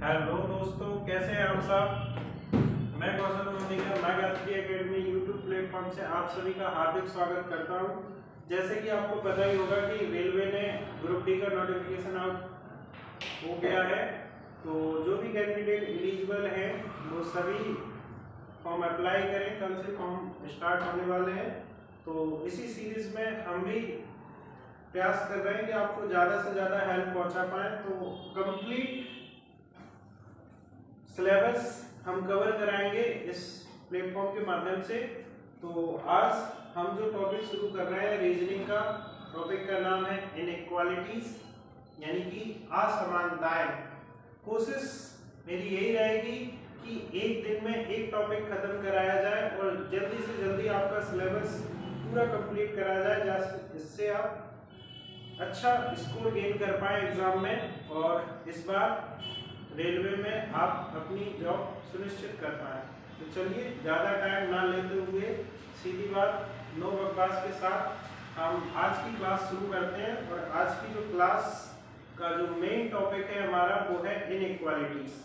Hello दोस्तों, कैसे हैं आप सब। मैं कौशल मोनिका मैं गायत्री एकेडमी यूट्यूब प्लेटफॉर्म से आप सभी का हार्दिक स्वागत करता हूं। जैसे कि आपको पता ही होगा कि रेलवे ने ग्रुप डी का नोटिफिकेशन आउट हो गया है, तो जो भी कैंडिडेट एलिजिबल हैं वो सभी फॉर्म अप्लाई करें। कल से फॉर्म स्टार्ट होने वाले हैं, तो इसी सीरीज में हम भी प्रयास कर रहे हैं कि आपको ज़्यादा से ज़्यादा हेल्प पहुंचा पाएँ। तो कंप्लीट सिलेबस हम कवर कराएंगे इस प्लेटफॉर्म के माध्यम से। तो आज हम जो टॉपिक शुरू कर रहे हैं रीजनिंग का, टॉपिक का नाम है इनइक्वालिटीज, यानी कि असमानताएं। कोशिश मेरी यही रहेगी कि एक दिन में एक टॉपिक खत्म कराया जाए और जल्दी से जल्दी आपका सिलेबस पूरा कंप्लीट कराया जाए, इससे आप अच्छा स्कोर गेन कर पाए एग्जाम में और इस बार रेलवे में आप अपनी जॉब सुनिश्चित कर पाए। तो चलिए ज़्यादा टाइम ना लेते हुए सीधी बात नो बकवास के साथ हम आज की क्लास शुरू करते हैं। और आज की जो क्लास का जो मेन टॉपिक है हमारा वो है इनइक्वालिटीज।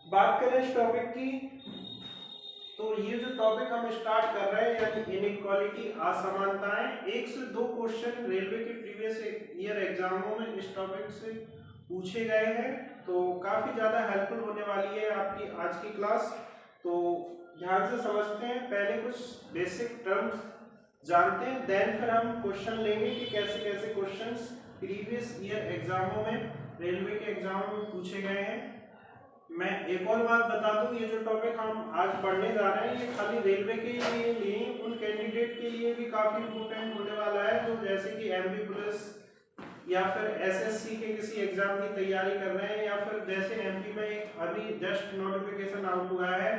बात करें इस टॉपिक की, तो ये जो टॉपिक हम स्टार्ट कर रहे हैं यानी इनइक्वालिटी असमानताएं, 1 से 2 क्वेश्चन रेलवे के प्रीवियस ईयर एग्जामों में इस टॉपिक से पूछे गए हैं, तो काफ़ी ज़्यादा हेल्पफुल होने वाली है आपकी आज की क्लास। तो ध्यान से समझते हैं, पहले कुछ बेसिक टर्म्स जानते हैं, देन फिर हम क्वेश्चन लेंगे कि कैसे कैसे क्वेश्चंस प्रीवियस ईयर एग्जामों में रेलवे के एग्जामों में पूछे गए हैं। मैं एक और बात बता दूं, ये जो टॉपिक हम आज पढ़ने जा रहे हैं ये खाली रेलवे के लिए नहीं, उन कैंडिडेट के लिए भी काफ़ी इम्पोर्टेंट होने वाला है जो जैसे कि एमपी पुलिस या फिर एसएससी के किसी एग्जाम की तैयारी कर रहे हैं, या फिर जैसे एमपी में एक अभी जस्ट नोटिफिकेशन आउट हुआ है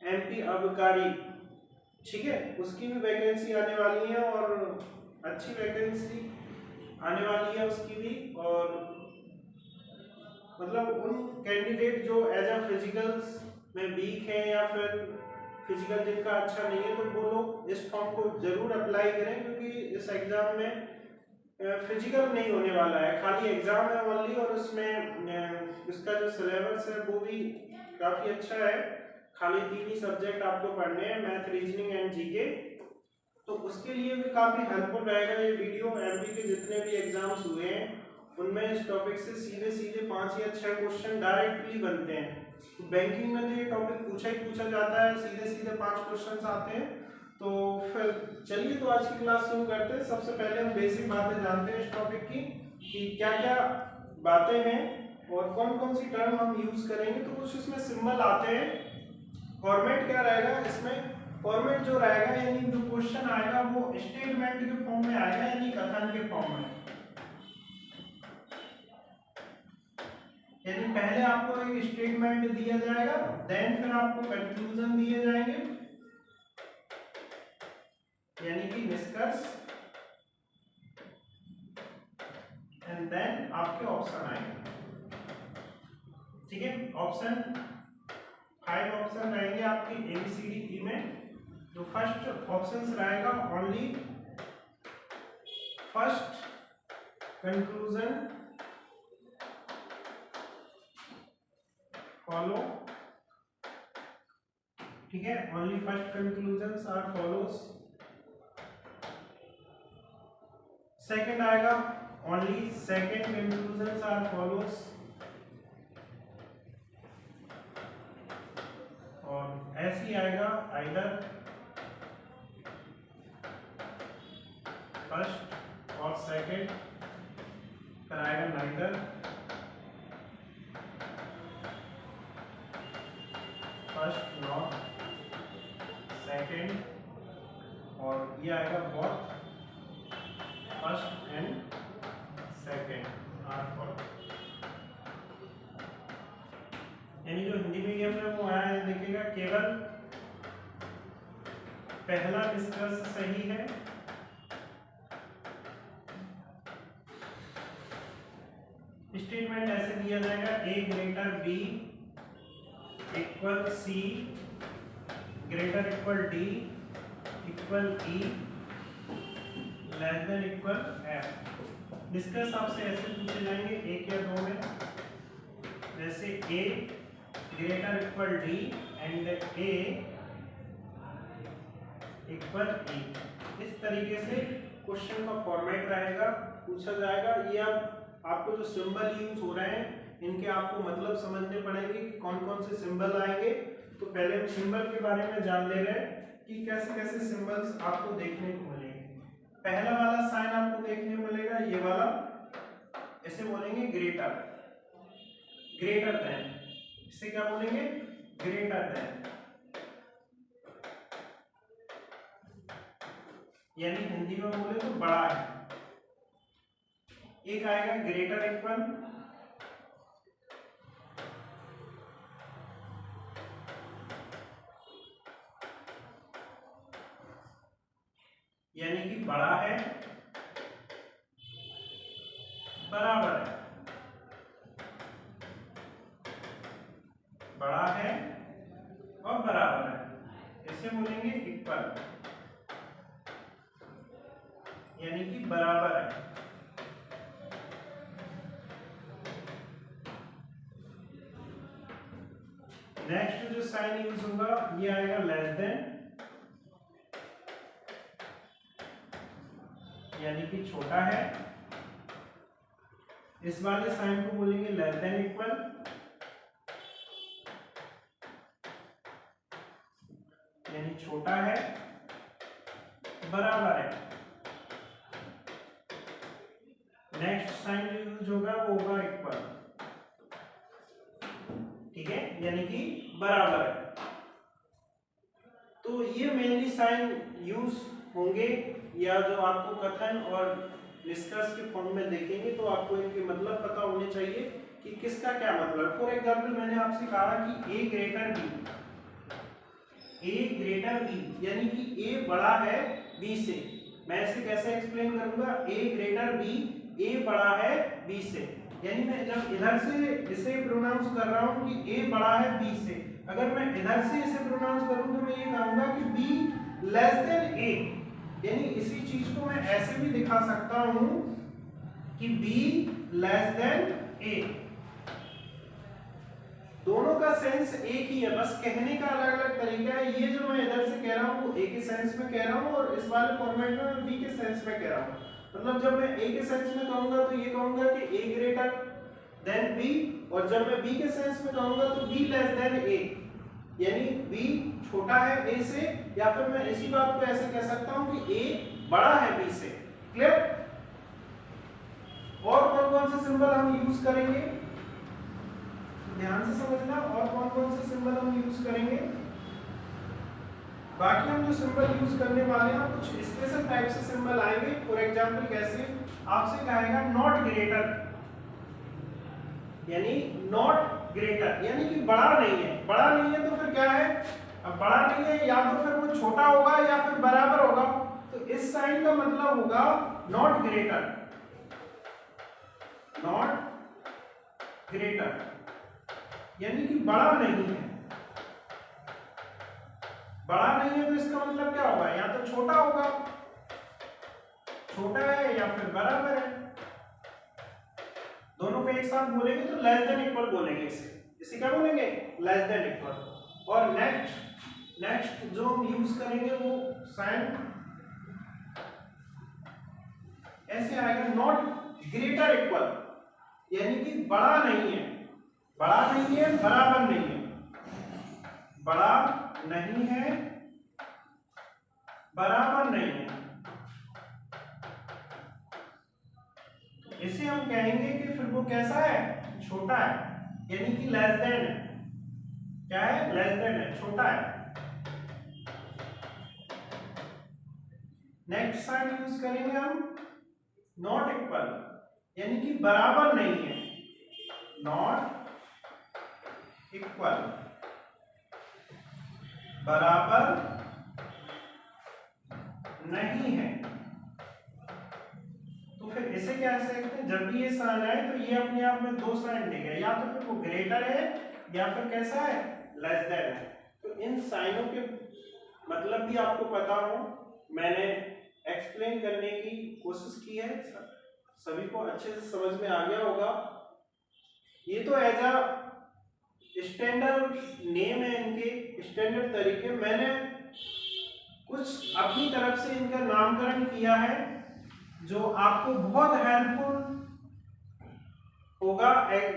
एमपी अबकारी, ठीक है, उसकी भी वैकेंसी आने वाली है और अच्छी वैकेंसी आने वाली है उसकी भी। और मतलब उन कैंडिडेट जो एज अ फिजिकल्स में वीक हैं या फिर फिजिकल जिनका अच्छा नहीं है, तो वो लोग इस फॉर्म को जरूर अप्लाई करें, क्योंकि इस एग्जाम में फिजिकल नहीं होने वाला है, खाली एग्जाम है ओनली। और उसमें इसका जो सिलेबस है वो भी काफ़ी अच्छा है, खाली 3 ही सब्जेक्ट आपको पढ़ने हैं, मैथ, रीजनिंग एंड जीके। तो उसके लिए भी काफ़ी हेल्पफुल रहेगा ये वीडियो। एमपी के जितने भी एग्जाम्स हुए हैं उनमें इस टॉपिक से सीधे सीधे 5 या 6 क्वेश्चन डायरेक्टली बनते हैं। तो बैंकिंग में तो ये टॉपिक पूछा ही पूछा जाता है, सीधे सीधे 5 क्वेश्चन आते हैं। तो फिर चलिए तो आज की क्लास शुरू करते हैं। सबसे पहले हम बेसिक बातें जानते हैं इस टॉपिक की कि क्या क्या बातें हैं और कौन कौन सी टर्म हम यूज करेंगे। तो कुछ इसमें सिंबल आते हैं। फॉर्मेट क्या रहेगा इसमें, फॉर्मेट जो रहेगा यानी जो क्वेश्चन आएगा वो स्टेटमेंट के फॉर्म में आएगा, यानी कथन के फॉर्म में। यानी पहले आपको एक स्टेटमेंट दिया जाएगा, देन फिर आपको कंक्लूजन दिए जाएंगे यानी कि निष्कर्ष, एंड देन आपके ऑप्शन आएंगे, ठीक है। ऑप्शन 5 ऑप्शन रहेंगे आपकी ABCD में। जो फर्स्ट ऑप्शन रहेगा ओनली फर्स्ट कंक्लूजन फॉलो, ठीक है, only first conclusion are follows. Second आएगा only second conclusion are follows, और ऐसे ही आएगा आइदर फर्स्ट और सेकंड, फिर आएगा नाइदर फर्स्ट नॉट सेकंड, और ये आएगा both first and second are follow. यानी जो हिंदी मीडियम में वो आया है देखिएगा, केवल पहला निष्कर्ष सही है, स्टेटमेंट ऐसे दिया जाएगा A greater B equal C greater equal D equal E less than equal F। निष्कर्ष आपसे ऐसे पूछे जाएंगे 1 या 2 में, जैसे a greater equal d and a equal e। इस तरीके से क्वेश्चन का फॉर्मेट रहेगा, पूछा जाएगा। ये अब आपको जो सिंबल यूज हो रहे हैं इनके आपको मतलब समझने पड़ेंगे कि कौन कौन से सिंबल आएंगे। तो पहले हम सिंबल के बारे में जान ले रहे हैं कि कैसे कैसे सिंबल्स आपको देखने को मिलेंगे। पहला वाला साइन आपको देखने को मिलेगा, ये वाला, इसे बोलेंगे ग्रेटर, ग्रेटर देन। इसे क्या बोलेंगे? ग्रेटर देन, यानी हिंदी में बोले तो बड़ा है। एक आएगा ग्रेटर इक्वल, यानी कि बड़ा है, बराबर है, बड़ा है और बराबर है। इसे बोलेंगे इक्वल, यानी कि बराबर है। नेक्स्ट जो साइन यूज होगा ये आएगा लेस देन, यानी कि छोटा है। इस वाले साइन को बोलेंगे लेस देन इक्वल, यानी छोटा है, बराबर है। नेक्स्ट साइन जो यूज होगा वो होगा इक्वल, ठीक है, यानी कि बराबर है। तो ये मेनली साइन यूज होंगे, या जो आपको कथन और निष्कर्ष के फॉर्म में देखेंगे तो आपको इनके मतलब पता होने चाहिए कि किसका क्या मतलब। फॉर एग्जाम्पल मैंने आपसे कहा कि a greater b, a greater b, यानी कि a बड़ा है b से। मैं इसे कैसे एक्सप्लेन करूंगा? a ग्रेटर b, a बड़ा है b से, यानी मैं जब इधर से इसे प्रोनाउंस कर रहा हूं कि a बड़ा है b से, अगर मैं इधर से इसे प्रोनाउंस करूं तो मैं ये कहूंगा कि b लेस देन a, यानी इसी चीज को मैं ऐसे भी दिखा सकता हूं कि b लेस देन a। दोनों का सेंस एक ही है, बस कहने का अलग अलग तरीका है। ये जो मैं इधर से कह रहा हूं वो a के सेंस में कह रहा हूं, और इस वाले फॉर्मेट में मैं b के सेंस में कह रहा हूं। मतलब जब मैं a के सेंस में कहूंगा तो ये कहूंगा कि a ग्रेटर देन b, और जब मैं b के सेंस में कहूंगा तो b लेस देन a, यानी b छोटा है a से, या फिर मैं इसी बात को ऐसे कह सकता हूं कि a बड़ा है b से। क्लियर? और कौन कौन से सिंबल हम यूज करेंगे ध्यान से समझना, और कौन कौन से सिंबल हम यूज करेंगे। बाकी हम जो सिंबल यूज करने वाले हैं कुछ स्पेशल टाइप से सिंबल आएंगे। फॉर एग्जांपल कैसे? आपसे कहेगा नॉट ग्रेटर, यानी नॉट ग्रेटर यानी कि बड़ा नहीं है। बड़ा नहीं है तो फिर क्या है? अब बड़ा नहीं है या तो फिर वो छोटा होगा या फिर बराबर होगा। तो इस साइन का मतलब होगा नॉट ग्रेटर, नॉट ग्रेटर यानी कि बड़ा नहीं है। बड़ा नहीं है तो इसका मतलब क्या होगा? या तो छोटा होगा, छोटा है, या फिर बराबर है। दोनों को एक साथ बोलेंगे तो लेस देन इक्वल बोलेंगे। इसे क्या बोलेंगे? Less than equal. और नेक्स्ट जो हम यूज करेंगे वो साइन ऐसे आएगा, नॉट ग्रेटर इक्वल, यानी कि बड़ा नहीं है, बड़ा नहीं है, बराबर नहीं है, बड़ा नहीं है, बराबर नहीं है। इसे हम कहेंगे कि फिर वो कैसा है? छोटा है, यानी कि लेस देन है। क्या है? लेस देन है, छोटा है। नेक्स्ट साइन यूज करेंगे हम नॉट इक्वल, यानी कि बराबर नहीं है, नॉट इक्वल, बराबर नहीं है। तो फिर इसे क्या कह सकते हैं? जब भी ये साइन आए तो ये अपने आप में दो साइन देगा, या तो फिर वो ग्रेटर है या फिर कैसा है? लेस देन है। तो इन साइनों के मतलब भी आपको पता हो, मैंने एक्सप्लेन करने की कोशिश की है, सभी को अच्छे से समझ में आ गया होगा। ये तो एज अ स्टैंडर्ड नेम है इनके, स्टैंडर्ड तरीके। मैंने कुछ अपनी तरफ से इनका नामकरण किया है जो आपको बहुत हेल्पफुल होगा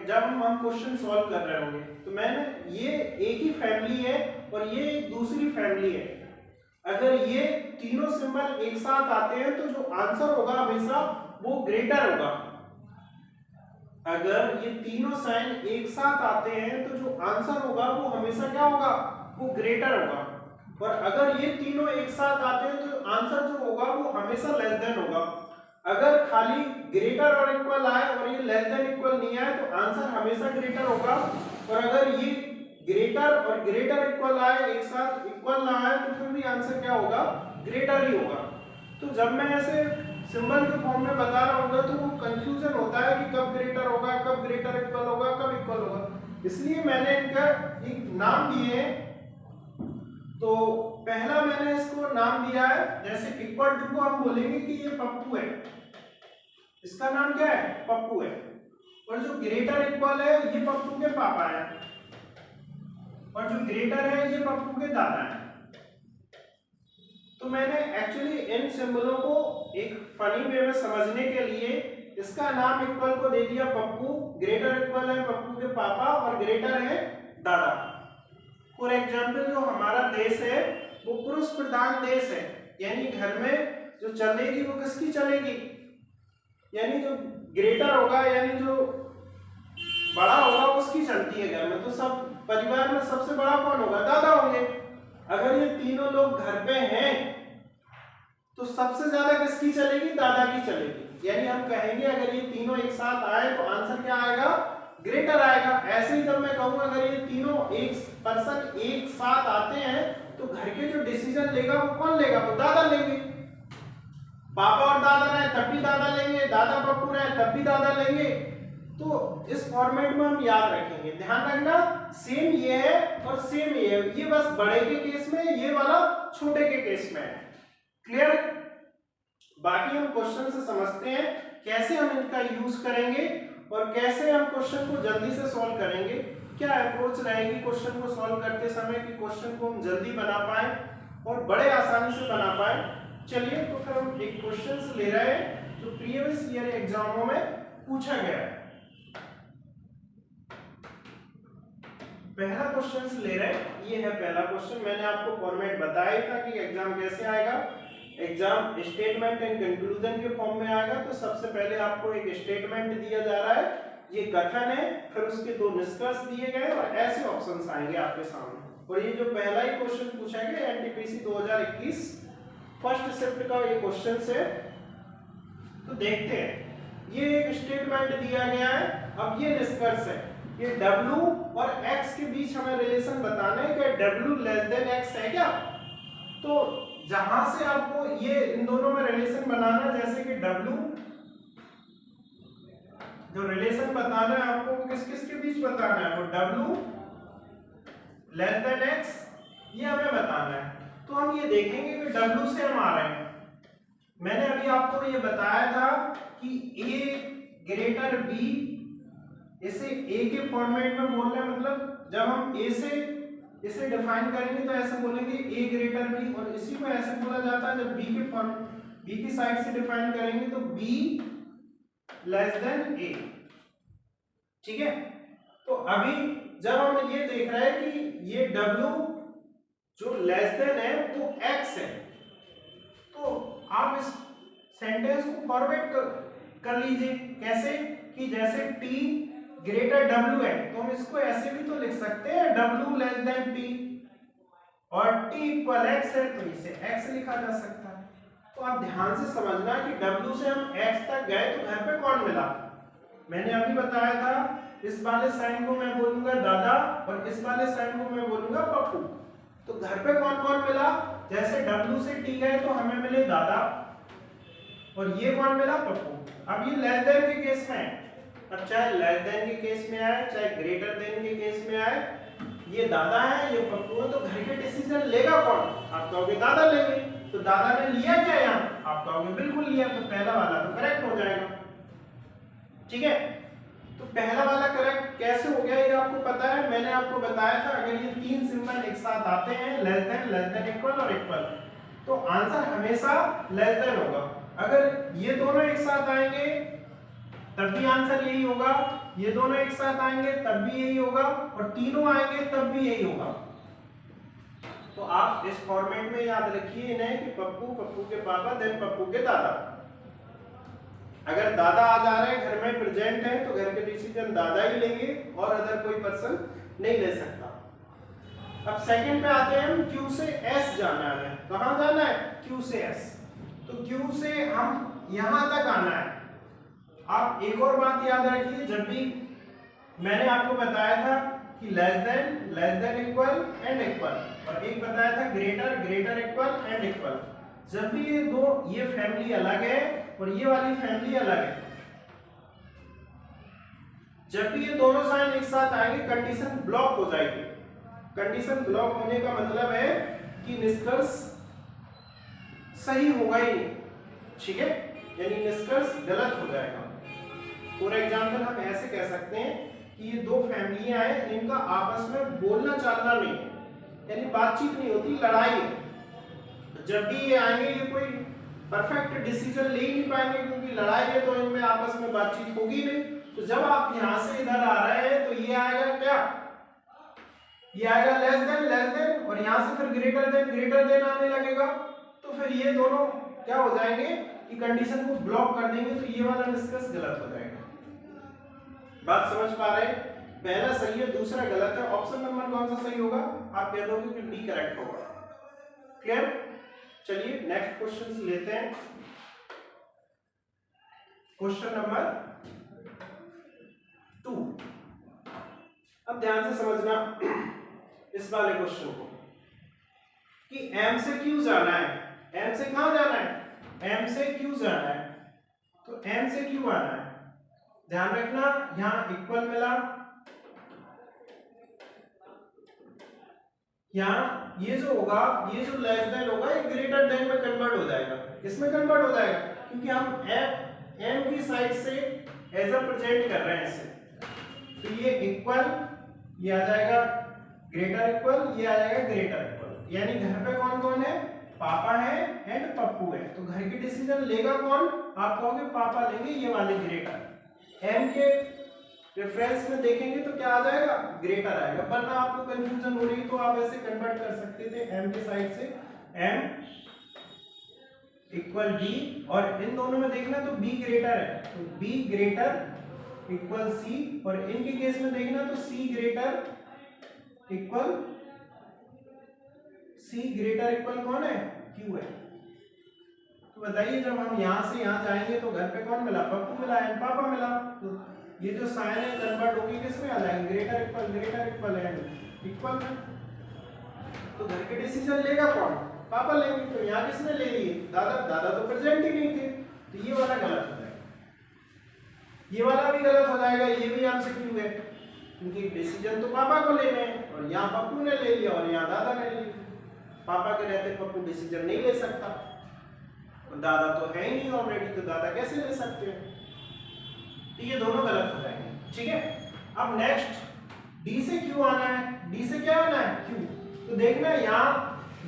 जब हम क्वेश्चन सॉल्व कर रहे होंगे। तो मैंने ये एक ही फैमिली है और ये एक दूसरी फैमिली है। अगर ये तीनों सिंबल एक साथ आते हैं तो जो आंसर होगा हमेशा वो ग्रेटर होगा। अगर ये तीनों साइन एक साथ आते हैं तो जो आंसर होगा वो हमेशा क्या होगा, वो ग्रेटर होगा। और अगर ये तीनों एक साथ आते हैं तो आंसर जो होगा वो हमेशा लेस देन होगा। अगर खाली ग्रेटर और इक्वल आए और ये लेस देन इक्वल नहीं आए तो आंसर हमेशा ग्रेटर होगा। और अगर ये ग्रेटर और ग्रेटर इक्वल आए एक साथ इक्वल ना आए तो फिर भी आंसर क्या होगा, ग्रेटर ही होगा। तो जब मैं ऐसे सिंबल के फॉर्म में बता रहा हूँ तो वो कंफ्यूजन होता है कि कब ग्रेटर होगा, कब ग्रेटर इक्वल होगा, कब इक्वल होगा। इसलिए मैंने इनका एक नाम दिए हैं। तो पहला मैंने इसको नाम दिया है, जैसे इक्वल टू को हम बोलेंगे कि ये पप्पू है, इसका नाम क्या है, पप्पू है। और जो ग्रेटर इक्वल है ये पप्पू के पापा है, और जो ग्रेटर है ये पप्पू के दादा है। तो मैंने एक्चुअली इन सिंबलों को एक फनी वे में समझने के लिए इसका नाम इक्वल को दे दिया पप्पू, ग्रेटर इक्वल है पप्पू के पापा और ग्रेटर है दादा। फॉर एग्जाम्पल जो हमारा देश है वो पुरुष प्रधान देश है, यानी घर में जो चलेगी वो किसकी चलेगी, यानी जो ग्रेटर होगा यानी जो बड़ा होगा उसकी चलती है घर में। तो सब परिवार में सबसे बड़ा कौन होगा, दादा होंगे। अगर ये तीनों लोग घर पे हैं तो सबसे ज्यादा किसकी चलेगी, दादा की चलेगी। यानी हम कहेंगे अगर ये तीनों एक साथ आए तो आंसर क्या आएगा, ग्रेटर आएगा। ऐसे ही जब मैं कहूंगा अगर ये तीनों एक पर्सन एक साथ आते हैं तो घर के जो डिसीजन लेगा वो कौन लेगा, वो दादा लेंगे। पापा और दादा रहे तब भी दादा लेंगे, दादा पप्पू रहे तब भी दादा लेंगे। तो इस फॉर्मेट में हम याद रखेंगे। ध्यान रखना सेम ये है और सेम ये है, ये बस बड़े के केस में, ये वाला छोटे के केस में है। क्लियर? बाकी हम क्वेश्चन से समझते हैं कैसे हम इनका यूज करेंगे और कैसे हम क्वेश्चन को जल्दी से सॉल्व करेंगे। क्या अप्रोच रहेगी क्वेश्चन को सॉल्व करते समय कि क्वेश्चन को हम जल्दी बना पाए और बड़े आसानी से बना पाए। चलिए तो फिर हम एक क्वेश्चन ले रहे हैं जो प्रीवियस ईयर एग्जामों में पूछा गया है। पहला क्वेश्चन ले रहे हैं, ये है पहला क्वेश्चन। मैंने आपको फॉर्मेट बताया था कि एग्जाम कैसे आएगा। एग्जाम स्टेटमेंट एंड कंक्लूजन के फॉर्म में आएगा। तो सबसे पहले आपको एक स्टेटमेंट दिया जा रहा है, ये कथन है, फिर उसके दो निष्कर्ष दिए गए और ऐसे ऑप्शंस आएंगे आपके सामने। और ये जो पहला ही क्वेश्चन पूछा गया एनटीपीसी 2021 फर्स्ट शिफ्ट का ये क्वेश्चन है। तो देखते हैं, ये एक स्टेटमेंट दिया गया है, अब ये निष्कर्ष है। ये W और X के बीच हमें रिलेशन बताना है कि W लेस देन X है क्या। तो जहां से आपको ये इन दोनों में रिलेशन बनाना, जैसे कि W जो रिलेशन बताना है आपको वो किस किस के बीच बताना है, वो W लेस देन X ये हमें बताना है। तो हम ये देखेंगे कि W से हम आ रहे हैं। मैंने अभी आपको ये बताया था कि A ग्रेटर B, इसे A के फॉर्मेट में बोलना है, मतलब जब हम A से इसे डिफाइन करेंगे तो ऐसे बोलेंगे A ग्रेटर B, और इसी को ऐसे बोला जाता है जब B की साइड से डिफाइन करेंगे तो B लेस देन A। ठीक है, तो अभी जब हम ये देख रहे हैं कि ये W जो लेस देन है वो X है, तो आप इस सेंटेंस को फॉर्मेट कर लीजिए। कैसे कि जैसे T ग्रेटर W है तो हम इसको ऐसे भी तो लिख सकते हैं W लेस देन T, और T इक्वल X है तो इसे X लिखा जा सकता है। तो आप ध्यान से समझना कि W से हम X तक गए तो घर पे कौन मिला। मैंने अभी बताया था इस वाले साइन को मैं बोलूंगा दादा और इस वाले साइन को मैं बोलूंगा पप्पू। तो घर पे कौन कौन मिला, जैसे W से T गए तो हमें मिले दादा और ये कौन मिला, पप्पू। अब ये लेस देन के केस में है, अब चाहे लेस देन के केस में आए चाहे ग्रेटर देन के केस में आए, ये दादा है ये पप्पू है, तो घर के डिसीजन लेगा कौन, आप कहोगे दादा लेंगे। तो दादा ने लिया क्या यहाँ, आप कहोगे बिल्कुल लिया, तो पहला वाला तो करेक्ट हो जाएगा। ठीक है, तो पहला वाला करेक्ट कैसे हो गया ये आपको पता है। मैंने आपको बताया था अगर ये तीन सिंबल एक साथ आते हैं लेस देन इक्वल और इक्वल, तो आंसर हमेशा लेस देन होगा। अगर ये दोनों एक साथ आएंगे तब भी आंसर यही होगा, ये दोनों एक साथ आएंगे तब भी यही होगा, और तीनों आएंगे तब भी यही होगा। तो आप इस फॉर्मेट में याद रखिए इन्हें कि पप्पू, पप्पू के पापा, देन पप्पू के दादा। अगर दादा आ जा रहे हैं घर में प्रेजेंट है तो घर के डिसीजन दादा ही लेंगे और अदर कोई पर्सन नहीं ले सकता। अब सेकंड पे आते हैं हम, Q से S जाना है। कहां जाना है? Q से S। तो Q से हम यहां तक आना है। आप एक और बात याद रखिए, जब भी मैंने आपको बताया था कि less than equal and equal, और एक बताया था ग्रेटर इक्वल एंड इक्वल। जब भी ये फैमिली अलग है और ये वाली फैमिली अलग है, जब भी ये दोनों साइन एक साथ आएंगे कंडीशन ब्लॉक हो जाएगी। कंडीशन ब्लॉक होने का मतलब है कि निष्कर्ष सही होगा ही नहीं, ठीक है, यानी निष्कर्ष गलत हो जाएगा। फॉर एग्जाम्पल हम ऐसे कह सकते हैं कि ये दो फैमिलियां हैं, इनका आपस में बोलना चालना नहीं है, यानी बातचीत नहीं होती, लड़ाई है। तो जब भी ये आएंगे ये कोई परफेक्ट डिसीजन ले ही नहीं पाएंगे, क्योंकि लड़ाई है तो इनमें आपस में बातचीत होगी नहीं। तो जब आप यहां से इधर आ रहे हैं तो ये आएगा क्या? ये आएगा लेस देन, और यहां से फिर ग्रेटर देन आने लगेगा। तो फिर ये दोनों क्या हो जाएंगे कि कंडीशन को ब्लॉक कर देंगे, तो ये वाला निष्कर्ष गलत हो जाएगा। बात समझ पा रहे हैं? पहला सही है, दूसरा गलत है। ऑप्शन नंबर कौन सा सही होगा? आप कह दोगे कि डी करेक्ट होगा। क्लियर? चलिए नेक्स्ट क्वेश्चन लेते हैं। Question number 2। अब ध्यान से समझना इस वाले क्वेश्चन को कि M से Q जाना है। M से कहां जाना है? M से Q जाना है। तो M से Q आना है। ध्यान रखना यहां इक्वल मिला, यहां ये जो होगा, ये जो लेस देन होगा ये ग्रेटर देन में कन्वर्ट हो जाएगा। किसमें कन्वर्ट हो जाएगा? क्योंकि हम M की साइड से एज अ प्रेजेंट कर रहे हैं इसे, तो ये इक्वल, ये आ जाएगा ग्रेटर इक्वल, ये आ जाएगा ग्रेटर इक्वल। यानी घर पे कौन कौन है? पापा है एंड पप्पू है। तो घर की डिसीजन लेगा कौन? आप कहोगे पापा लेंगे, ये वाले ग्रेटर। M के रेफरेंस में देखेंगे तो क्या आ जाएगा? ग्रेटर आएगा। वरना आपको कंफ्यूजन हो रही तो आप ऐसे कन्वर्ट कर सकते थे M के साइड से M इक्वल B, और इन दोनों में देखना तो B ग्रेटर है, तो B ग्रेटर इक्वल C, और इनके केस में देखना तो C ग्रेटर इक्वल कौन है? Q है। तो बताइए जब हम यहां से यहां जाएंगे तो घर पे कौन मिला? पप्पू मिला एंड पापा मिला। तो ये जो साइन है कन्वर्ट होगी किसमें आ जाएंगे? ग्रेटर इक्वल एंड इक्वल में। तो घर के डिसीजन लेगा कौन? पापा लेंगे। तो यहाँ किसने ले लिए? दादा तो प्रेजेंट ही नहीं थे, तो ये वाला गलत हो जाएगा, ये वाला भी गलत हो जाएगा, ये भी आंसर क्यों है? क्योंकि डिसीजन तो पापा को लेने हैं, और यहाँ पप्पू ने ले लिया और यहाँ दादा ने लिया। पापा के रहते पप्पू डिसीजन नहीं ले सकता, और दादा तो है ही नहीं ऑलरेडी, तो दादा कैसे ले सकते हैं? तो ये दोनों गलत हो जाएंगे, ठीक है। अब नेक्स्ट D से Q आना है। D से क्या आना है? Q। तो देखना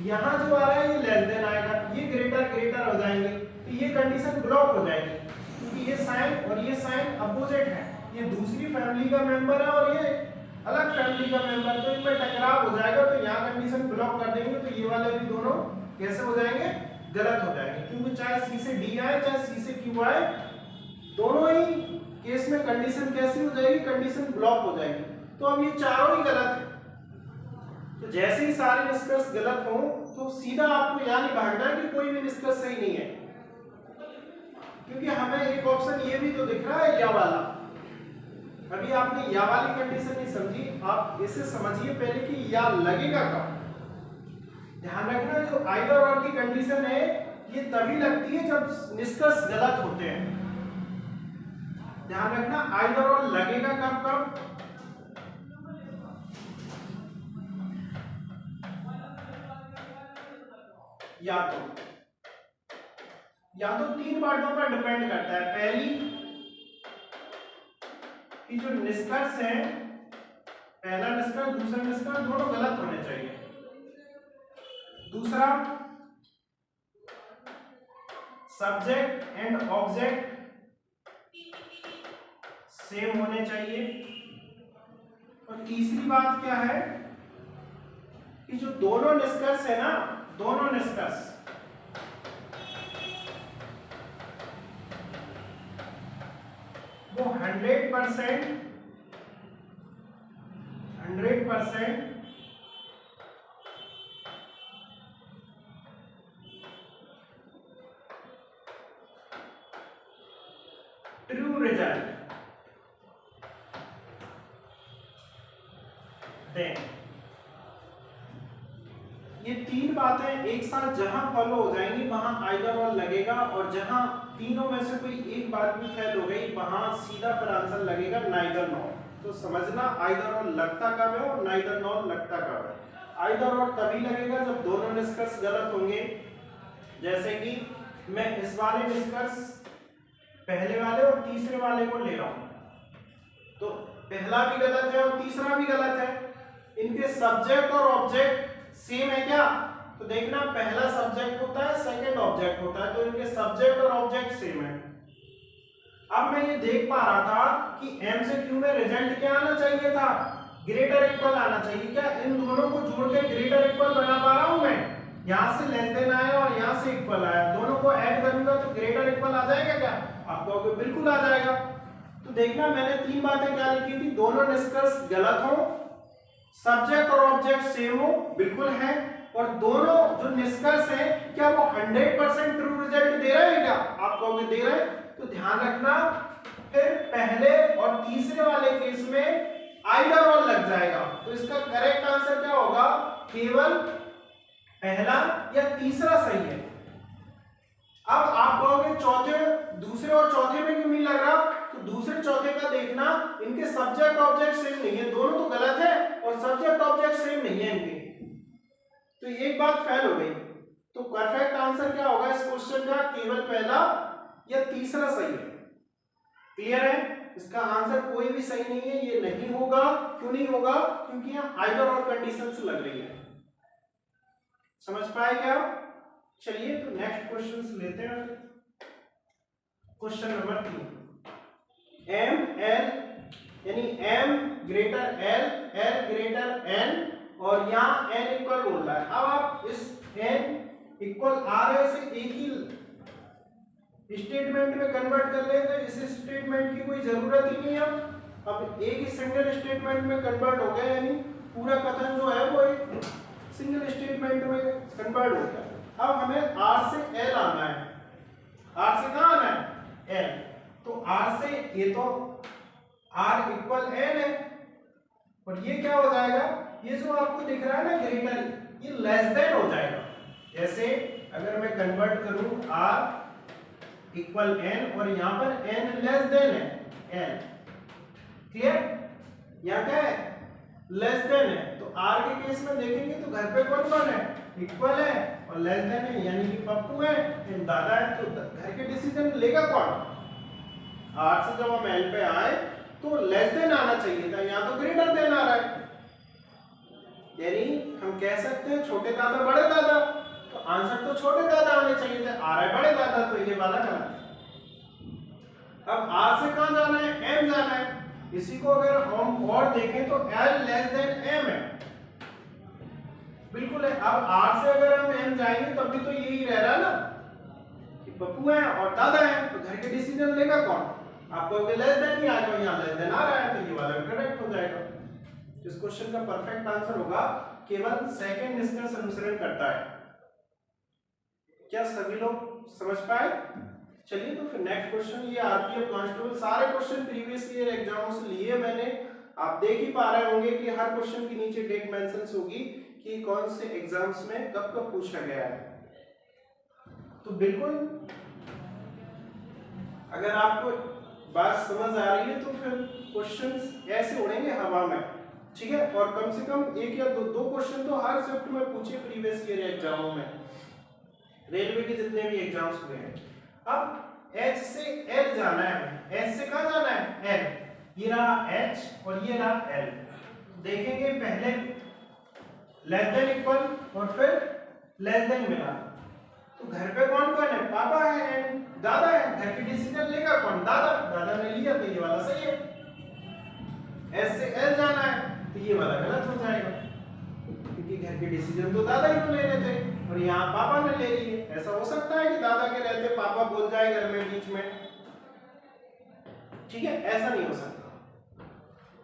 यहाँ जो आ रहा है ये लेस देन आएगा, ये ग्रेटर हो जाएंगे, तो ये कंडीशन ब्लॉक हो जाएगी, क्योंकि ये साइन और ये साइन अपोजिट है। ये दूसरी फैमिली का मेंबर है और ये अलग फैमिली का मेंबर, तो इनमें टकराव हो जाएगा, तो यहाँ कंडीशन ब्लॉक कर देंगे, तो ये वाले भी दोनों कैसे हो जाएंगे? गलत हो जाएंगे। क्योंकि चाहे C से D आए चाहे C से Q आए, दोनों ही केस में कंडीशन कैसी हो जाएगी? कंडीशन ब्लॉक हो जाएगी। तो अब ये चारों ही गलत है। तो जैसे ही सारे निष्कर्ष गलत हो तो सीधा आपको यहां नहीं भागना है कि कोई भी निष्कर्ष सही नहीं है, क्योंकि हमें एक ऑप्शन ये भी तो दिख रहा है या वाला। अभी आपने या वाली कंडीशन नहीं समझी, आप इसे समझिए पहले कि या लगेगा कब। ध्यान रखना जो आइदर और की कंडीशन है ये तभी लगती है जब निष्कर्ष गलत होते हैं। ध्यान रखना आइदर और लगेगा कब? या तो तीन बातों पर डिपेंड करता है। पहली कि जो निष्कर्ष है पहला निष्कर्ष दूसरा निष्कर्ष दोनों गलत होने चाहिए। दूसरा, सब्जेक्ट एंड ऑब्जेक्ट सेम होने चाहिए। और तीसरी बात क्या है कि जो दोनों निष्कर्ष है ना, दोनों निष्कर्ष वो 100% ट्रू रिजल्ट दें। ये तीन बातें एक साथ जहां फॉलो हो जाएंगी वहां आइदर और लगेगा, और जहां तीनों में से कोई एक बात भी फेल हो गई वहां सीधा फिर आंसर लगेगा नाइदर नॉर। तो समझना आइदर और लगता कब है और नाइदर नॉर लगता कब है। आइदर और तभी लगेगा जब दोनों निष्कर्ष गलत होंगे। जैसे कि मैं इस वाले निष्कर्ष पहले वाले और तीसरे वाले को ले रहा हूं, तो पहला भी गलत है और तीसरा भी गलत है। इनके सब्जेक्ट और ऑब्जेक्ट सेम है क्या? तो देखना, पहला सब्जेक्ट होता है सेकंड ऑब्जेक्ट होता है, तो इनके सब्जेक्ट और ऑब्जेक्ट सेम है। अब मैं ये देख पा रहा था कि एमसीक्यू में रिजल्ट क्या आना चाहिए था, ग्रेटर इक्वल आना चाहिए। क्या इन दोनों को जोड़ के ग्रेटर इक्वल बना पा रहा हूं मैं? यहां से लेस देन आया और यहां से इक्वल आया, दोनों को ऐड करूंगा तो ग्रेटर इक्वल आ जाएगा क्या? आप कहोगे बिल्कुल आ जाएगा। तो देखना, मैंने तीन बातें क्या लिखी थी, दोनों निष्कर्ष गलत हो, सब्जेक्ट और ऑब्जेक्ट सेम हो, बिल्कुल है, और दोनों जो निष्कर्ष है क्या वो 100% ट्रू रिजल्ट दे रहे हैं क्या? आप कहोगे दे रहे हैं। तो ध्यान रखना, फिर पहले और तीसरे वाले केस में आइदर और लग जाएगा। तो इसका करेक्ट आंसर क्या होगा? केवल पहला या तीसरा सही है। अब आप कहोगे चौथे, दूसरे और चौथे में क्यों नहीं लग रहा? तो दूसरे चौथे का देखना, इनके सब्जेक्ट ऑब्जेक्ट सेम नहीं है, दोनों तो गलत है और सब्जेक्ट ऑब्जेक्ट सेम नहीं है इनके, तो एक बात फेल हो गई। तो परफेक्ट आंसर क्या होगा इस क्वेश्चन का? केवल पहला या तीसरा सही है। क्लियर है? इसका आंसर कोई भी सही नहीं है, ये नहीं होगा। क्यों नहीं होगा? क्योंकि यहाँ आइदर और कंडीशन से लग रही है। समझ पाए क्या? चलिए तो नेक्स्ट क्वेश्चन लेते हैं। क्वेश्चन नंबर 3, एम एल यानी M greater L, L greater N, और यहाँ एन इक्वल बोल रहा है। अब आप इस एन इक्वल आर है इसे एक ही स्टेटमेंट में कन्वर्ट कर लेते हैं। इस स्टेटमेंट की कोई जरूरत ही नहीं है। अब एक ही सिंगल स्टेटमेंट में कन्वर्ट हो गया, यानी पूरा कथन जो है वो एक सिंगल स्टेटमेंट में कन्वर्ट हो गया। अब हमें आर से एल आना है। आर से कहाँ आना है? एल। तो आर से, ये तो आर इक्वल एन है, और ये क्या हो जाएगा? ये जो आपको दिख रहा है ना ग्रेटर, ये लेस देन हो जाएगा। जैसे अगर मैं कन्वर्ट करूं आर इक्वल एन और यहां पर एन लेस देन है एन, क्लियर? यहां क्या है? लेस देन है। तो आर के केस में देखेंगे तो घर पे कौन कौन है? इक्वल है और लेस देन है, यानी कि पप्पू है, दादा है। तो घर के डिसीजन लेगा कौन? आर से जब हम एल पे आए तो लेस देन आना चाहिए था, यहाँ तो ग्रेटर देन आ रहा है। यानी हम कह सकते हैं छोटे दादा बड़े दादा, तो आंसर तो छोटे दादा आने चाहिए थे, आ रहा है बड़े दादा, तो ये वाला गलत है। अब आर से कहां जाना है? एम जाना है। इसी को अगर हम और देखें तो एल लेस देन एम है, बिल्कुल है। अब आर से अगर हम एम जाएंगे तब भी तो यही रह रहा है ना कि पप्पू है और दादा है, तो घर के डिसीजन लेगा कौन? आपको लेस देन ही आ जाओ, यहाँ लेस देन आ रहा है, तो ये वाला करेक्ट हो जाएगा। इस क्वेश्चन का परफेक्ट आंसर होगा केवल सेकंड निष्कर्ष अनुसरण करता है। क्या सभी लोग समझ पाए? चलिए तो फिर नेक्स्ट क्वेश्चन, ये आरपीएफ कांस्टेबल सारे क्वेश्चन प्रीवियस ईयर एग्जामों से लिए मैंने, आप देख ही पा रहे होंगे कि हर क्वेश्चन के नीचे डेट मेंशन्स होगी कि कौन से एग्जाम्स में कब कब पूछा गया है। तो बिल्कुल अगर आपको बात समझ आ रही है तो फिर क्वेश्चंस ऐसे उड़ेंगे हवा में, ठीक है? और कम से कम एक या दो क्वेश्चन तो हर शिफ्ट में पूछे प्रीवियस ईयर एग्जामों में, रेलवे के जितने भी एग्जाम्स हुए हैं। अब एच से एल जाना है, एच से कहां जाना है? एल। ये रहा एच और ये रहा एल। देखेंगे पहले लेस देन इक्वल और फिर लेस देन मिला, तो घर पे कौन कौन है, पापा है एंड दादा है, घर की डिसीजन लेगा कौन, दादा, दादा ने लिया तो ये वाला सही है। एस से एल जाना है तो ये वाला गलत हो जाएगा, क्योंकि घर के डिसीजन तो दादा ही को लेने थे और यहाँ पापा ने ले लिए। ऐसा हो सकता है कि दादा के रहते पापा बोल जाए घर में बीच में, ठीक है, ऐसा नहीं हो सकता।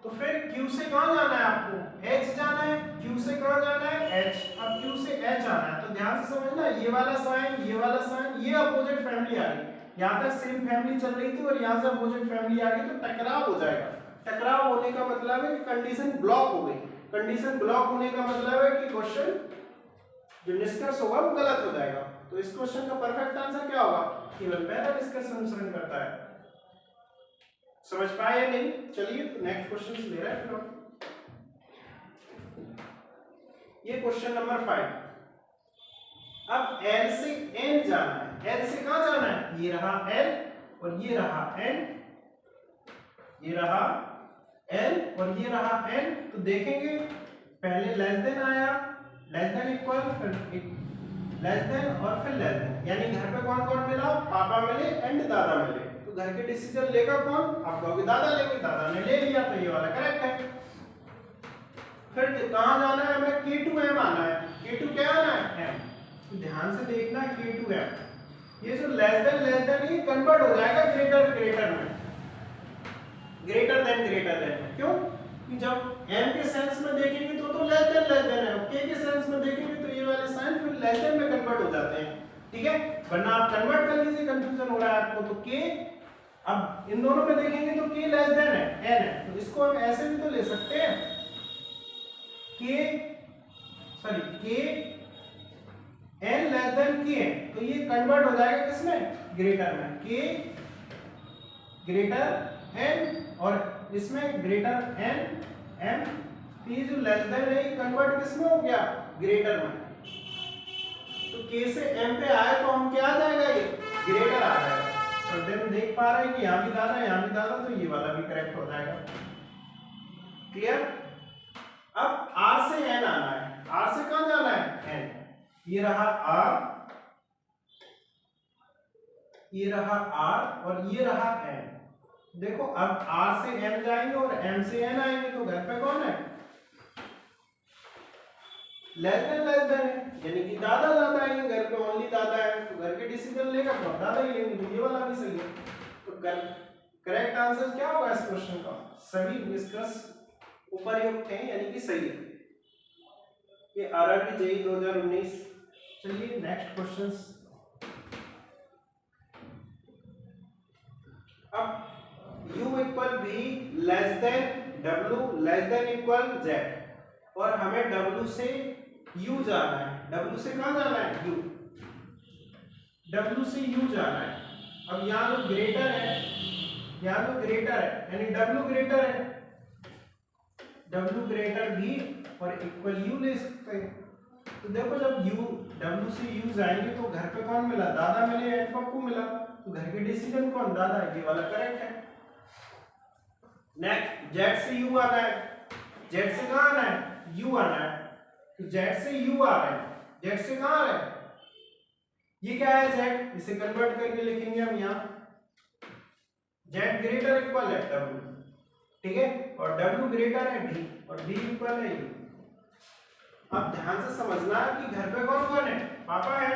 तो फिर Q से कहां जाना है आपको, H जाना है, Q से कहां जाना है, H। अब Q से H आना है तो ध्यान से समझना, ये वाला साइन, ये वाला साइन, ये अपोजिट फैमिली आ गई। यहां तक सेम फैमिली चल रही थी और यहां से अपोजिट फैमिली आ गई, तो टकराव हो जाएगा। टकराव होने का मतलब है कि कंडीशन ब्लॉक हो गई। कंडीशन ब्लॉक होने का मतलब है कि क्वेश्चन जो निष्कर्ष होगा वो गलत हो जाएगा। तो इस क्वेश्चन का परफेक्ट आंसर क्या होगा, केवल पहला निष्कर्ष अनुसरण करता है। समझ पाए या नहीं? चलिए तो नेक्स्ट क्वेश्चन ले रहे हैं फिर हम। ये क्वेश्चन नंबर 5। अब L से N जाना है। L से कहां जाना है, ये रहा L और ये रहा N, ये रहा L और ये रहा N। तो देखेंगे पहले लेस देन आया, लेस देन इक्वल, फिर लेस देन और फिर लेस देन, यानी घर पे कौन कौन मिला, पापा मिले एंड दादा मिले। तो घर के डिसीजन लेगा कौन, आप कहोगे दादा लेंगे, दादा ने ले लिया तो ये वाला करेक्ट है। फिर कहां जाना है हमें, K2M आना है। K2 क्या आना है, M। तो ध्यान से देखना K2M, ये जो लेस देन ये कन्वर्ट हो जाएगा ग्रेटर ग्रेटर में, ग्रेटर देन में। क्यों, कि जब M के सेंस में देखेंगे तो लेस देन है, K के सेंस में देखेंगे तो ये वाले साइन फिर लेस देन में कन्वर्ट हो जाते हैं, ठीक है। वरना आप कन्वर्ट कर लीजिए, कंफ्यूजन हो रहा है आपको। तो K, अब इन दोनों में देखेंगे तो K लेस देन है, N है, तो इसको हम ऐसे भी तो ले सकते हैं, K N less than K है, तो ये कन्वर्ट हो जाएगा किसमें, ग्रेटर में, K ग्रेटर N और इसमें ग्रेटर N M। तो ये जो लेस देन है ये कन्वर्ट किसमें हो गया, ग्रेटर में। तो K से M पे आए तो हम क्या आ जाएगा, ये ग्रेटर आ जाएगा। तो हम देख पा रहे हैं कि यहाँ भी दादा, तो ये वाला भी करेक्ट हो जाएगा। क्लियर। अब R से N आना है। R से कहां जाना है, N। ये रहा R, ये रहा R और ये रहा N। देखो अब R से M जाएंगे और M से N आएंगे, तो घर पे कौन है, लेस देन है, यानी कि दादा आएंगे, घर पे ओनली दादा है, तो घर के डिसीजन लेगा तो दादा ही लेंगे, तो ये वाला भी सही है। तो करेक्ट आंसर क्या होगा इस क्वेश्चन का, सभी निष्कर्ष उपर्युक्त हैं, यानी कि सही है। ये RRB JEE 2019। चलिए नेक्स्ट क्वेश्चन। अब U equal V less than W less than equal Z, और हमें W से U जाना है। W से कहां जाना है, U, W से U जाना है। अब यहाँ जो ग्रेटर है, यहाँ जो ग्रेटर है, यानी W ग्रेटर है, W ग्रेटर V और इक्वल U ले सकते हैं। तो देखो जब W से U जाएंगे तो घर पे कौन मिला, दादा मिले एंड पप्पू मिला, तो घर के डिसीजन कौन, दादा, ये वाला करेक्ट है। नेक्स्ट Z से U आना है। Z से कहां आना है, U आना है, तो Z से U आ रहा है, Z से कहां आ रहा है, ये क्या है Z, इसे कन्वर्ट करके लिखेंगे हम यहाँ, Z ग्रेटर इक्वल है W, ठीक है, और W ग्रेटर है D और D इक्वल है U। अब ध्यान से समझना कि घर पे कौन कौन है, पापा है,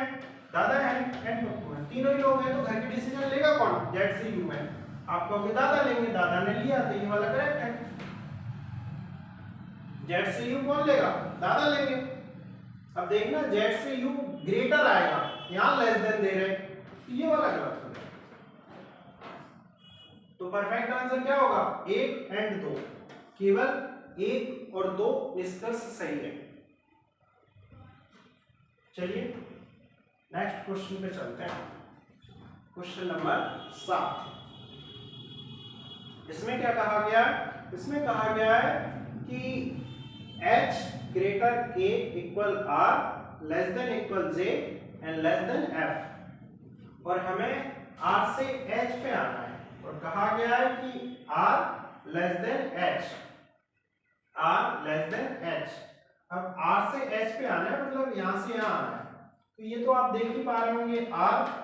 दादा है एंड पप्पू है, तीनों ही लोग हैं, तो घर की डिसीजन लेगा कौन, Z से U में। आप कहोगे दादा लेंगे, दादा ने लिया तो ये वाला करेक्ट है। Z से U कौन लेगा, दादा लेंगे। अब देखना Z से U ग्रेटर आएगा, यहां लेस देन दे रहे, तो ये वाला गलत हो जाएगा। तो परफेक्ट आंसर क्या होगा, 1 एंड 2, केवल 1 और 2 निष्कर्ष सही है। चलिए नेक्स्ट क्वेश्चन पे चलते हैं। Question number 7। इसमें क्या कहा गया है, इसमें कहा गया है कि H greater K equal R less than equal J and less than F, और हमें R से H पे आना है, और कहा गया है कि R less than H, R less than H. अब आर से एच पे आना है, मतलब यहां से यहां आना है। तो ये तो आप देख ही पा रहे होंगे, आर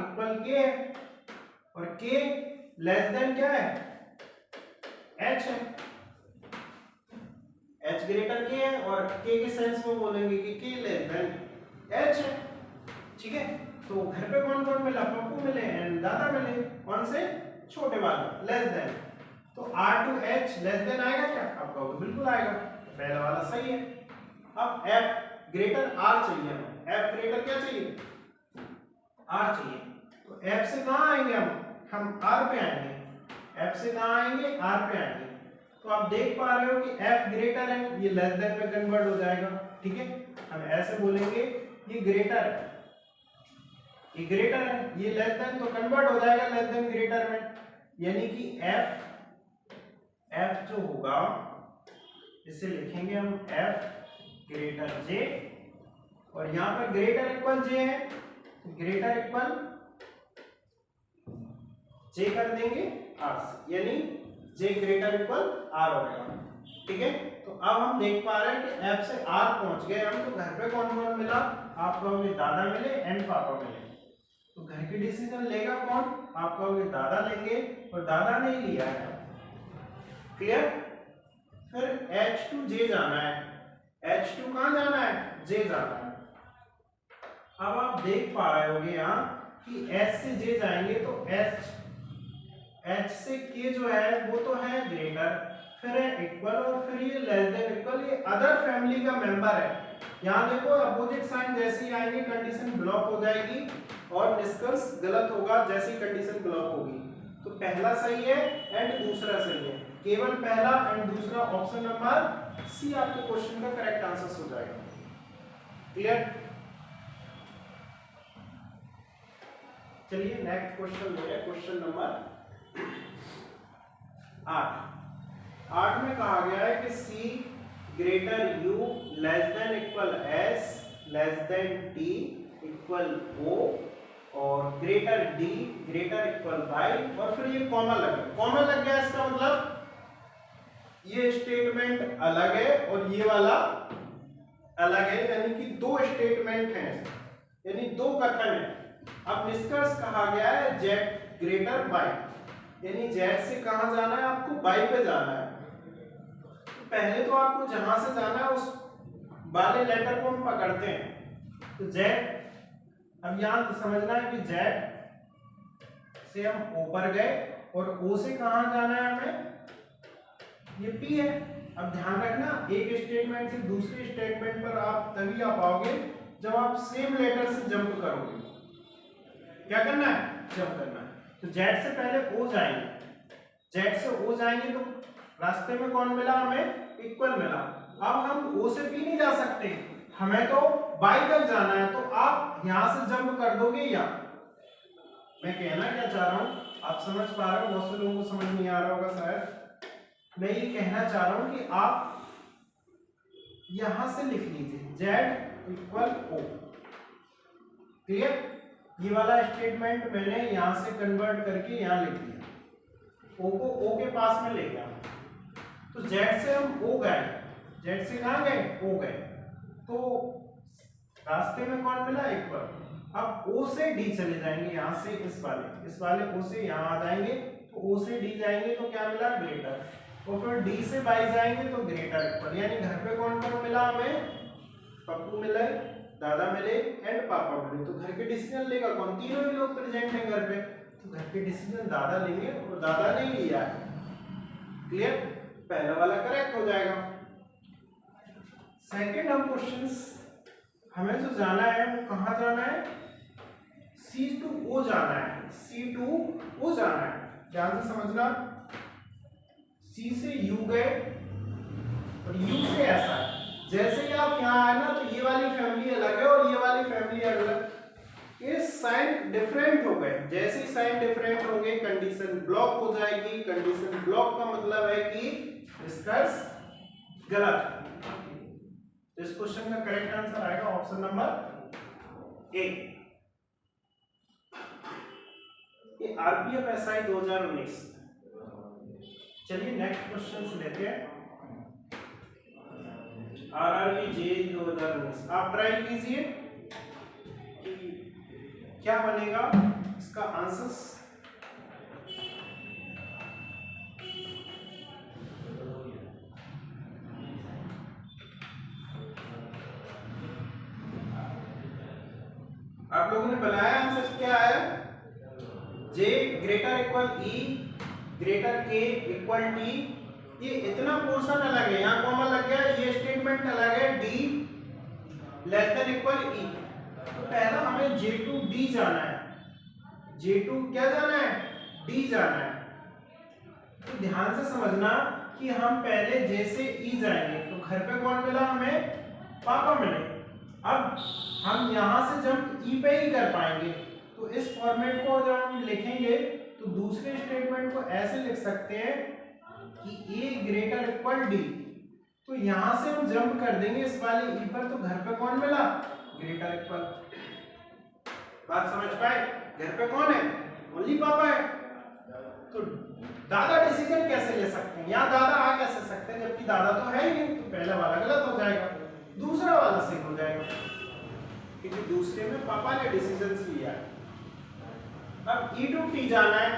इक्वल के है और के लेस देन क्या है, एच है। एच ग्रेटर के है और के सेंस में बोलेंगे कि के लेस देन एच है। ठीक है, तो घर पे कौन कौन मिला, पप्पू मिले एंड दादा मिले, कौन से, छोटे वाले, लेस देन। तो R to H less than आएगा क्या, आप कहोगे बिल्कुल आएगा, तो पहला वाला सही है। अब एफ ग्रेटर आर चाहिए हमें, एफ ग्रेटर क्या चाहिए, आर चाहिए। तो एफ से कहां आएंगे हम आर पे आएंगे, एफ से कहां आएंगे, आर पे आएंगे। तो आप देख पा रहे हो कि एफ ग्रेटर है, ये लेस देन पे कन्वर्ट हो जाएगा। ठीक है, हम ऐसे बोलेंगे ये ग्रेटर है, ये ग्रेटर है, ये लेस देन तो कन्वर्ट हो जाएगा लेस देन ग्रेटर में, यानी कि एफ जो होगा इसे लिखेंगे हम एफ ग्रेटर जे, और यहां पर ग्रेटर इक्वल जे है, ग्रेटर इक्वल जे कर देंगे आर से, यानी जे ग्रेटर इक्वल आर हो गया। ठीक है, तो अब हम देख पा रहे हैं कि एफ से आर पहुंच गए हम। तो घर पे कौन कौन मिला, आप कहोगे दादा मिले एंड पापा मिले। तो घर की डिसीजन लेगा कौन, आप कहोगे दादा लेंगे, और दादा ने लिया है। क्लियर। फिर एच टू जे जाना है, एच टू कहां जाना है, जे जाना है। अब आप देख पा रहे होगे यहाँ कि एच से जे जाएंगे तो एच से के जो है वो तो है ग्रेटर, फिर है इक्वल, और फिर ये लेस देन इक्वल, ये अदर फैमिली का मेंबर है। यहाँ देखो अपोजिट साइन जैसे ही आएंगे कंडीशन ब्लॉक हो जाएगी और निष्कर्ष गलत होगा जैसी कंडीशन ब्लॉक होगी। तो पहला सही है एंड दूसरा सही है, केवल पहला एंड दूसरा, ऑप्शन नंबर सी आपके क्वेश्चन का करेक्ट आंसर हो जाएगा। क्लियर। चलिए नेक्स्ट क्वेश्चन ले, क्वेश्चन नंबर 8 में कहा गया है कि C greater U less than equal S less than T equal O और greater D greater equal Y, और फिर ये कॉमा लग गया। कॉमा लग गया इसका मतलब ये स्टेटमेंट अलग है और ये वाला अलग है, यानी कि दो स्टेटमेंट हैं, यानी दो कथन है। अब निष्कर्ष कहा गया है Z ग्रेटर Y, यानी Z से कहां जाना है, आपको Y पे जाना है। तो पहले तो आपको जहां से जाना है उस वाले लेटर को हम पकड़ते हैं। तो Z, अब यहां तो समझना है कि Z से हम O पर गए और O से कहां जाना है हमें, ये P है। अब ध्यान रखना एक स्टेटमेंट से दूसरे स्टेटमेंट पर आप तभी आ पाओगे जब आप सेम लेटर से जंप करोगे। क्या करना है, जंप करना है। तो Z से पहले O जाएंगे, Z से O जाएंगे तो रास्ते में कौन मिला हमें, इक्वल मिला। अब हम O से P नहीं जा सकते, हमें तो Y तक जाना है। तो आप यहां से जंप कर दोगे या, मैं कहना क्या चाह रहा हूं आप समझ पा रहे हो, बहुत से लोगों को समझ नहीं आ रहा होगा शायद। मैं ये कहना चाह रहा हूं कि आप यहां से लिख लीजिए Z इक्वल O। क्लियर। ये वाला स्टेटमेंट मैंने यहां से कन्वर्ट करके यहां लिख दिया, O को O के पास में ले गया। तो Z से हम O गए, Z से कहां गए, O गए, तो रास्ते में कौन मिला, इक्वल। अब O से D चले जाएंगे, यहां से इस वाले O से यहां आ जाएंगे, तो O से D जाएंगे तो क्या मिला, ग्रेटर, और फिर D से Y जाएंगे तो ग्रेटर इक्वल। यानी घर पे कौन कौन मिला हमें, पप्पू मिले, दादा मिले एंड पापा मिले। तो घर के डिसीजन लेगा कौन, तीनों ही लोग प्रेजेंट हैं घर पे, तो घर के डिसीजन दादा लेंगे और दादा ने लिया है। क्लियर, पहला वाला करेक्ट हो जाएगा। सेकंड हम क्वेश्चंस, हमें जो जाना है वो कहां जाना है, C to O जाना है, C to O जाना है। ध्यान से समझना, C से U गए और U से ऐसा, जैसे ही आप यहाँ आए ना तो ये वाली फैमिली अलग है और ये वाली फैमिली अलग, ये साइन डिफरेंट हो गए। जैसे ही साइन डिफरेंट हो गए कंडीशन ब्लॉक हो जाएगी। कंडीशन ब्लॉक का मतलब है कि निष्कर्ष गलत। इस क्वेश्चन का करेक्ट आंसर आएगा ऑप्शन नंबर ए। ये आरपीएफ एसआई 2019। चलिए नेक्स्ट क्वेश्चन से लेते हैं। RRB JEE 2019 आप ट्राई कीजिए कि क्या बनेगा इसका आंसर्स। आप लोगों ने बनाया आंसर क्या है? J greater equal E greater K equal T। ये इतना पोर्शन अलग है, यहाँ कॉमन लग गया, ये स्टेटमेंट अलग है, D less than equal E। तो पहला हमें J2 D जाना है, J2 क्या जाना है? D जाना है। तो ध्यान से समझना कि हम पहले J से E जाएंगे तो घर पे कौन मिला हमें? पापा मिले। अब हम यहाँ से जंप E पे ही कर पाएंगे, तो इस फॉर्मेट को जब हम लिखेंगे तो दूसरे स्टेटमेंट को ऐसे लिख सकते हैं कि A ग्रेटर इक्वल D। तो यहाँ से हम जंप कर देंगे इस वाले E पर, तो घर पे कौन मिला? Greater equal. बात समझ पाए? घर पे कौन है? ओनली पापा है। तो दादा डिसीजन कैसे ले सकते हैं? यहाँ दादा आ कैसे सकते हैं जबकि दादा तो है ही नहीं? तो पहला वाला गलत हो जाएगा, दूसरा वाला सही हो जाएगा, क्योंकि दूसरे में पापा ने डिसीजन लिया है। अब E2 T जाना है,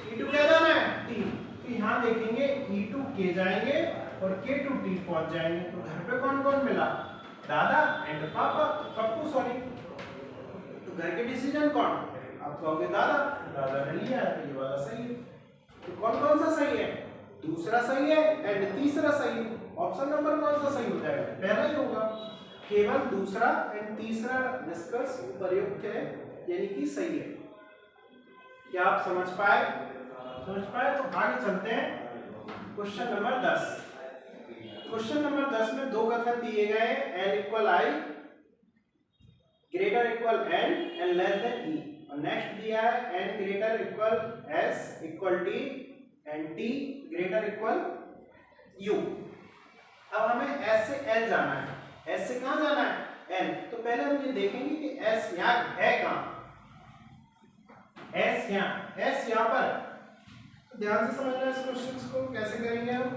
E2 क्या जाना है? T। तो यहाँ देखेंगे E2 K जाएंगे और K2 T पहुंच जाएंगे। तो घर पे कौन कौन मिला? दादा एंड पापा, पप्पू सॉरी। तो घर के डिसीजन कौन? आप कहोगे दादा, दादा ने लिया है, तो ये वाला सही है। तो कौन कौन सा सही है? दूसरा सही है एंड तीसरा सही है। ऑप्शन नंबर कौन सा सही हो जाएगा? पहला ही होगा। केवल दूसरा एंड तीसरा निष्कर्ष प्रयुक्त है, यानी कि सही है। क्या आप समझ पाए? समझ पाए? तो आगे चलते हैं क्वेश्चन नंबर 10। क्वेश्चन नंबर 10 में दो कथन दिए गए हैं, n equal I greater equal n and less than e। और नेक्स्ट दिया है n greater equal s equal t and t greater equal u। अब हमें s से l जाना है। s से कहां जाना है? l। तो पहले हम ये देखेंगे कि s यहाँ है कहां? s यहाँ पर। तो ध्यान से समझना इस क्वेश्चन को कैसे करेंगे हम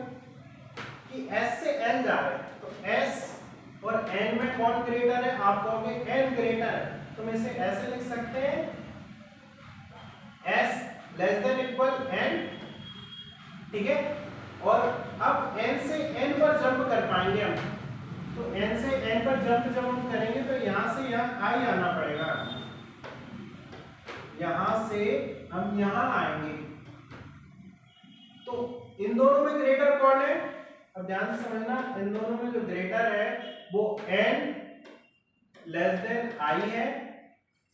कि s से n जा रहे हैं, तो s और n में कौन ग्रेटर है? आप कहोगे n ग्रेटर है, तो हम इसे ऐसे लिख सकते हैं s less than equal n, ठीक है। और अब n से n पर जंप कर पाएंगे हम, तो n से n पर जंप जब हम करेंगे तो यहां से यहाँ i आना पड़ेगा, यहां से हम यहां आएंगे। तो इन दोनों में ग्रेटर कौन है? अब ध्यान से समझना, इन दोनों में जो ग्रेटर है वो n लेस देन i है,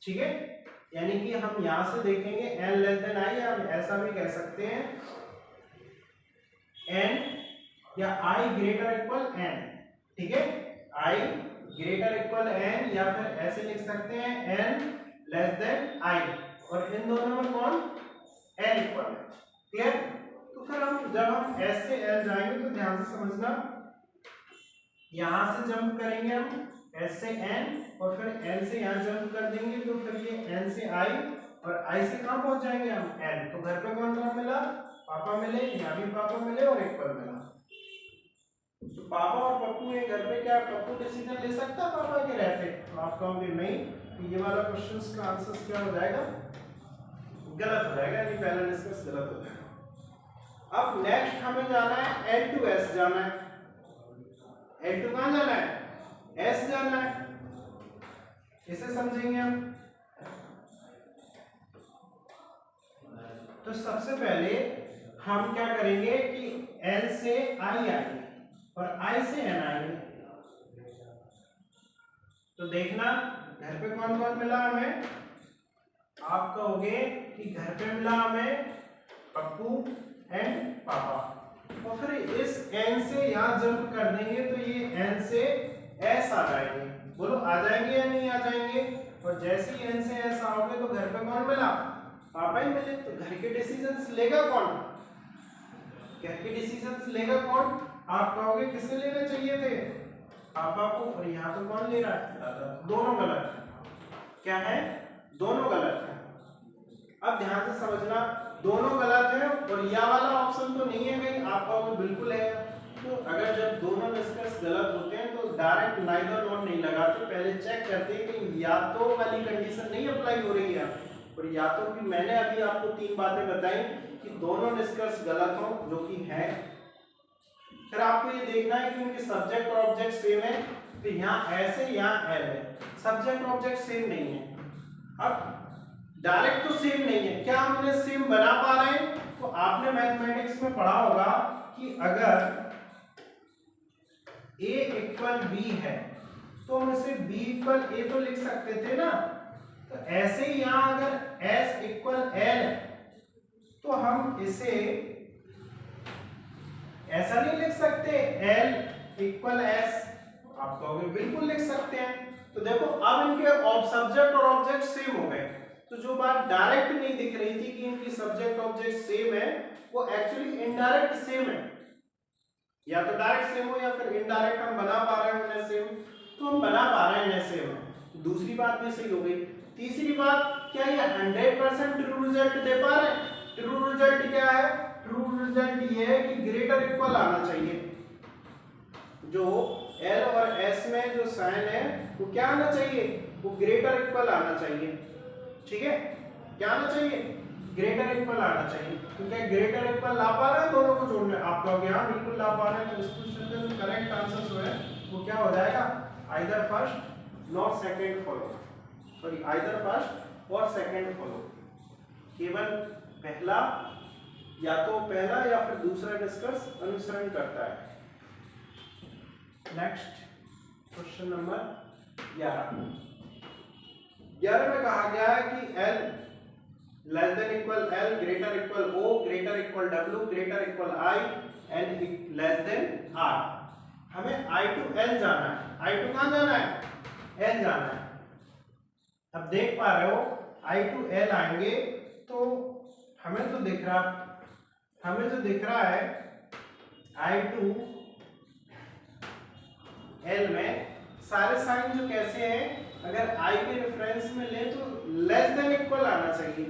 ठीक है। यानी कि हम यहां से देखेंगे n लेस देन i, हम ऐसा भी कह सकते हैं n या i ग्रेटर इक्वल n, ठीक है। i ग्रेटर इक्वल n, या फिर ऐसे लिख सकते हैं n लेस देन i, और इन दोनों में कौन? n इक्वल है, क्लियर। तो फिर हम जब हम s से l जाएंगे तो ध्यान से समझना, यहां से जंप करेंगे हम s से n, और फिर n से यहां जंप कर देंगे, तो फिर ये n से i, और i से कहां पहुंच जाएंगे हम? n। तो घर पे कौन कौन मिला? पापा मिले, यहाँ भी पापा मिले और इक्वल मिला। तो पापा और पप्पू है घर पे, क्या पप्पू डिसीजन ले सकता है पापा के रहते? तो आप कहोगे नहीं, तो ये वाला क्वेश्चन का आंसर क्या हो जाएगा? गलत हो जाएगा, यानी पहला निष्कर्ष गलत हो जाएगा। अब नेक्स्ट हमें जाना है L to S जाना है। L to कहां जाना है? S जाना है। इसे समझेंगे हम। तो सबसे पहले हम क्या करेंगे कि L से I आएंगे और I से N आएंगे। तो देखना घर पे कौन कौन मिला हमें? आप कहोगे कि घर पे मिला हमें पप्पू एंड पापा, और फिर इस n से यहाँ जंप कर देंगे तो ये n से s आ जाएंगे। बोलो आ जाएंगे या नहीं आ जाएंगे? और जैसे ही n से s आओगे तो घर पे कौन मिला? पापा ही मिले। तो घर के डिसीजंस लेगा कौन? घर के डिसीजंस लेगा कौन? आप कहोगे किसे लेने चाहिए थे? पापा को। और यहाँ तो कौन ले रहा है? दादा। दोनों गलत है। क्या है? दोनों गलत है। अब ध्यान से समझना, दोनों गलत है और या वाला ऑप्शन तो नहीं है कहीं, आपका वो बिल्कुल है। तो अगर जब दोनों निष्कर्ष गलत होते हैं तो डायरेक्ट नाइदर नॉर नहीं लगाते, पहले चेक करते हैं कि या तो वाली कंडीशन नहीं अप्लाई हो रही है और या तो कि मैंने अभी आपको 3 बातें बताई कि दोनों निष्कर्ष गलत हो, जो कि है। फिर आपको ये देखना है कि उनके सब्जेक्ट और ऑब्जेक्ट सेम है, तो यहाँ ऐसे यहाँ एल है, सब्जेक्ट और ऑब्जेक्ट सेम नहीं है। अब डायरेक्ट तो सेम नहीं है, क्या हम इन्हें सेम बना पा रहे हैं? तो आपने मैथमेटिक्स में पढ़ा होगा कि अगर a इक्वल b है तो हम इसे b इक्वल a तो लिख सकते थे ना। तो ऐसे ही यहां अगर s इक्वल l है तो हम इसे ऐसा नहीं लिख सकते l इक्वल s, आप कहोगे बिल्कुल लिख सकते हैं। तो देखो अब इनके सब्जेक्ट और ऑब्जेक्ट सेम हो गए, तो जो बात डायरेक्ट नहीं दिख रही थी कि इनकी सब्जेक्ट ऑब्जेक्ट सेम है, वो एक्चुअली इनडायरेक्ट सेम है। या तो डायरेक्ट सेम हो या फिर इनडायरेक्ट हम बना पा रहे हैं उन्हें सेम, तो हम बना पा रहे हैं इन्हें सेम। दूसरी बात भी सही हो गई। तीसरी बात, क्या ये 100% ट्रू रिजल्ट दे पा रहे हैं? ट्रू रिजल्ट क्या है? ट्रू रिजल्ट ये है कि ग्रेटर इक्वल आना चाहिए, जो एल और एस में जो साइन है वो क्या आना चाहिए? वो ग्रेटर इक्वल आना चाहिए। ठीक है, क्या आना चाहिए? ग्रेटर इक्वल आना चाहिए। तो क्या ग्रेटर इक्वल ला पा रहे हैं दोनों को जोड़ने? आप कहोगे हाँ बिल्कुल ला पा रहे हैं। तो इस क्वेश्चन का जो करेक्ट आंसर जो है वो क्या हो जाएगा? Either first not second follow, sorry either first और सेकंड फॉलो, केवल पहला या तो पहला या फिर दूसरा निष्कर्ष अनुसरण करता है। नेक्स्ट क्वेश्चन नंबर 11 में कहा गया है कि L less than equal L, greater equal O, greater equal W, greater equal I and less than R। हमें I to L जाना है। I to कहां जाना है? L जाना है। अब देख पा रहे हो I to L आएंगे तो हमें जो दिख रहा है I to L में सारे साइन जो कैसे हैं, अगर I के रेफरेंस में ले तो लेस देन इक्वल आना चाहिए।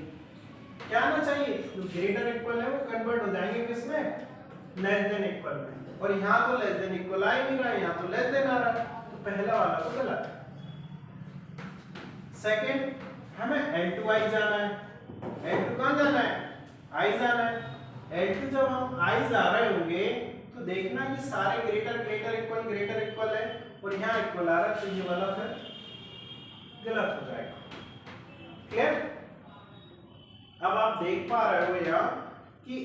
क्या आना चाहिए? जो ग्रेटर इक्वल है वो कन्वर्ट हो जाएंगे किसमें? लेस देन इक्वल में। और यहाँ तो लेस देन इक्वल आ ही नहीं रहा है, यहाँ तो लेस देन आ रहा है, तो पहला वाला तो गलत है। सेकंड, हमें L2 I जाना है। L2 कहाँ जाना है? I जाना है। L2 जब हम I जा रहे होंगे तो देखना कि सारे ग्रेटर इक्वल है और यहाँ इक्वल आ रहा है, तो ये वाला फिर गलत हो जाएगा। क्लियर? अब आप देख पा रहे हो यहाँ कि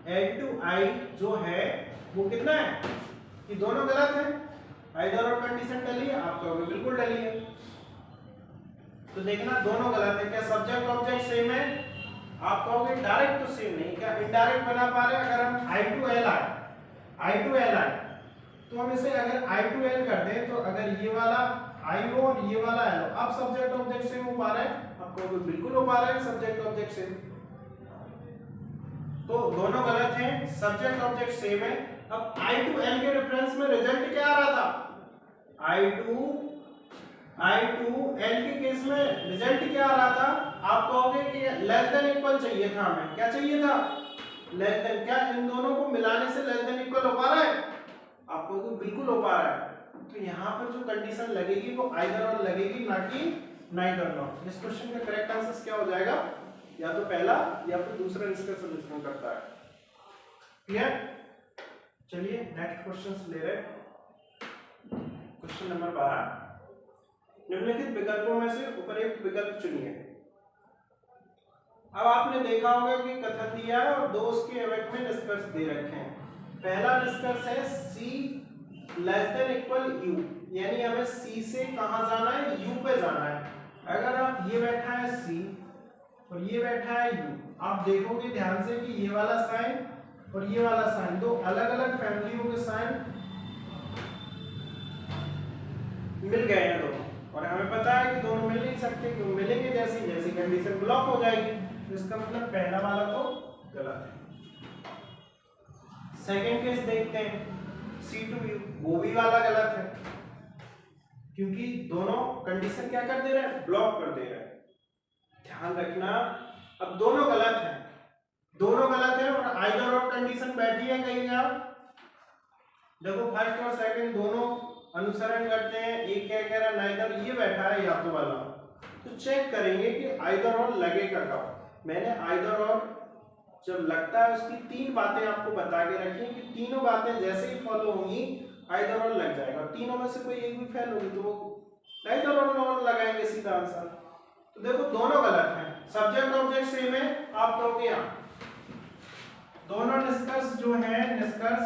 L2I जो है वो कितना है? कि दोनों गलत है। आइदर और कंडीशन डली है, आप कहोगे बिल्कुल डली है। तो देखना दोनों गलत है। क्या सब्जेक्ट ऑब्जेक्ट सेम है? आप कहोगे डायरेक्ट तो सेम नहीं, क्या इनडायरेक्ट बना पा रहे हैं? अगर हम I to L आए तो हम इसे अगर I to L कर दें तो अगर ये वाला I हो और ये वाला L हो, अब सब्जेक्ट ऑब्जेक्ट सेम हो पा रहे हैं? आप कहोगे बिल्कुल हो पा रहे हैं सब्जेक्ट ऑब्जेक्ट सेम। तो दोनों गलत हैं, सब्जेक्ट ऑब्जेक्ट सेम है। अब I to L के रेफरेंस में रिजल्ट क्या आ रहा था? I to L के केस में रिजल्ट क्या आ रहा था? आप कहोगे कि लेस देन इक्वल चाहिए था हमें। क्या चाहिए था? Less than. क्या इन दोनों को मिलाने से लेस देन इक्वल हो पा रहा है? आप कहोगे बिल्कुल हो पा रहा है। तो यहाँ पर जो कंडीशन लगेगी वो आइदर और लगेगी, ना कि नाइदर नॉर। इस क्वेश्चन का करेक्ट आंसर क्या हो जाएगा? या तो पहला या फिर दूसरा इसका सॉल्यूशन करता है। क्लियर? चलिए नेक्स्ट क्वेश्चन ले रहे हैं। क्वेश्चन नंबर 12, निम्नलिखित विकल्पों में से उपयुक्त विकल्प चुनिए। अब आपने देखा होगा कि कथन दिया है और दो उसके एवज में निष्कर्ष दे रखे हैं। पहला निष्कर्ष है C less than equal U, यानी हमें C से कहां जाना है? U पे जाना है। अगर आप ये बैठा है C और ये बैठा है U, आप देखोगे ध्यान से कि ये वाला साइन और ये वाला साइन दो अलग अलग फैमिलियों के साइन मिल गए हैं दोनों, और हमें पता है कि दोनों मिल नहीं सकते, क्यों? मिलेंगे जैसी जैसी कंडीशन ब्लॉक हो जाएगी। तो इसका मतलब पहला वाला तो गलत है। सेकंड केस देखते हैं, C to U, वो भी वाला गलत है, क्योंकि दोनों कंडीशन क्या कर दे रहे हैं? ब्लॉक कर दे रहे हैं। ध्यान ध्यान रखना, अब दोनों गलत हैं, दोनों गलत है और आइदर और कंडीशन बैठी है कहीं आप देखो, फर्स्ट और सेकंड दोनों अनुसरण करते हैं, एक क्या कह रहा है नाइदर, ये बैठा है या तो वाला, तो चेक करेंगे कि आइदर और लगेगा कब। मैंने आइदर और जब लगता है उसकी तीन बातें आपको बता के रखी कि तीनों बातें जैसे ही फॉलो होंगी आइदर और लग जाएगा, तीनों में से कोई एक भी फेल होगी तो वो आइदर और लगाएंगे सीधा आंसर। तो देखो दोनों गलत हैं, सब्जेक्ट ऑब्जेक्ट सेम है, आप कहोगे यहाँ दोनों निष्कर्ष जो है, निष्कर्ष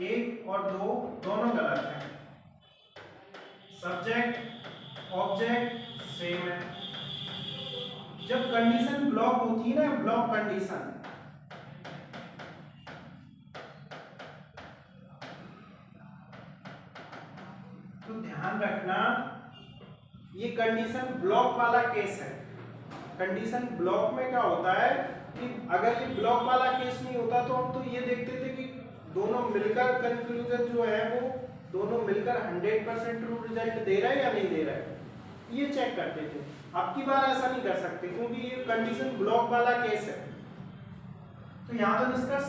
1 और 2 दोनों गलत हैं, सब्जेक्ट ऑब्जेक्ट सेम है। जब कंडीशन ब्लॉक होती है ना, ब्लॉक कंडीशन, तो ध्यान रखना ये कंडीशन ब्लॉक वाला केस है। कंडीशन ब्लॉक में क्या होता है कि अगर ये ब्लॉक वाला केस नहीं होता तो हम तो ये देखते थे कि दोनों मिलकर कंक्लूजन जो है वो दोनों मिलकर 100% ट्रू रिजल्ट दे रहा है या नहीं दे रहा है, ये चेक करते थे। अब की बार ऐसा नहीं कर सकते क्योंकि ये कंडीशन ब्लॉक वाला केस है, तो यहाँ तो निष्कर्ष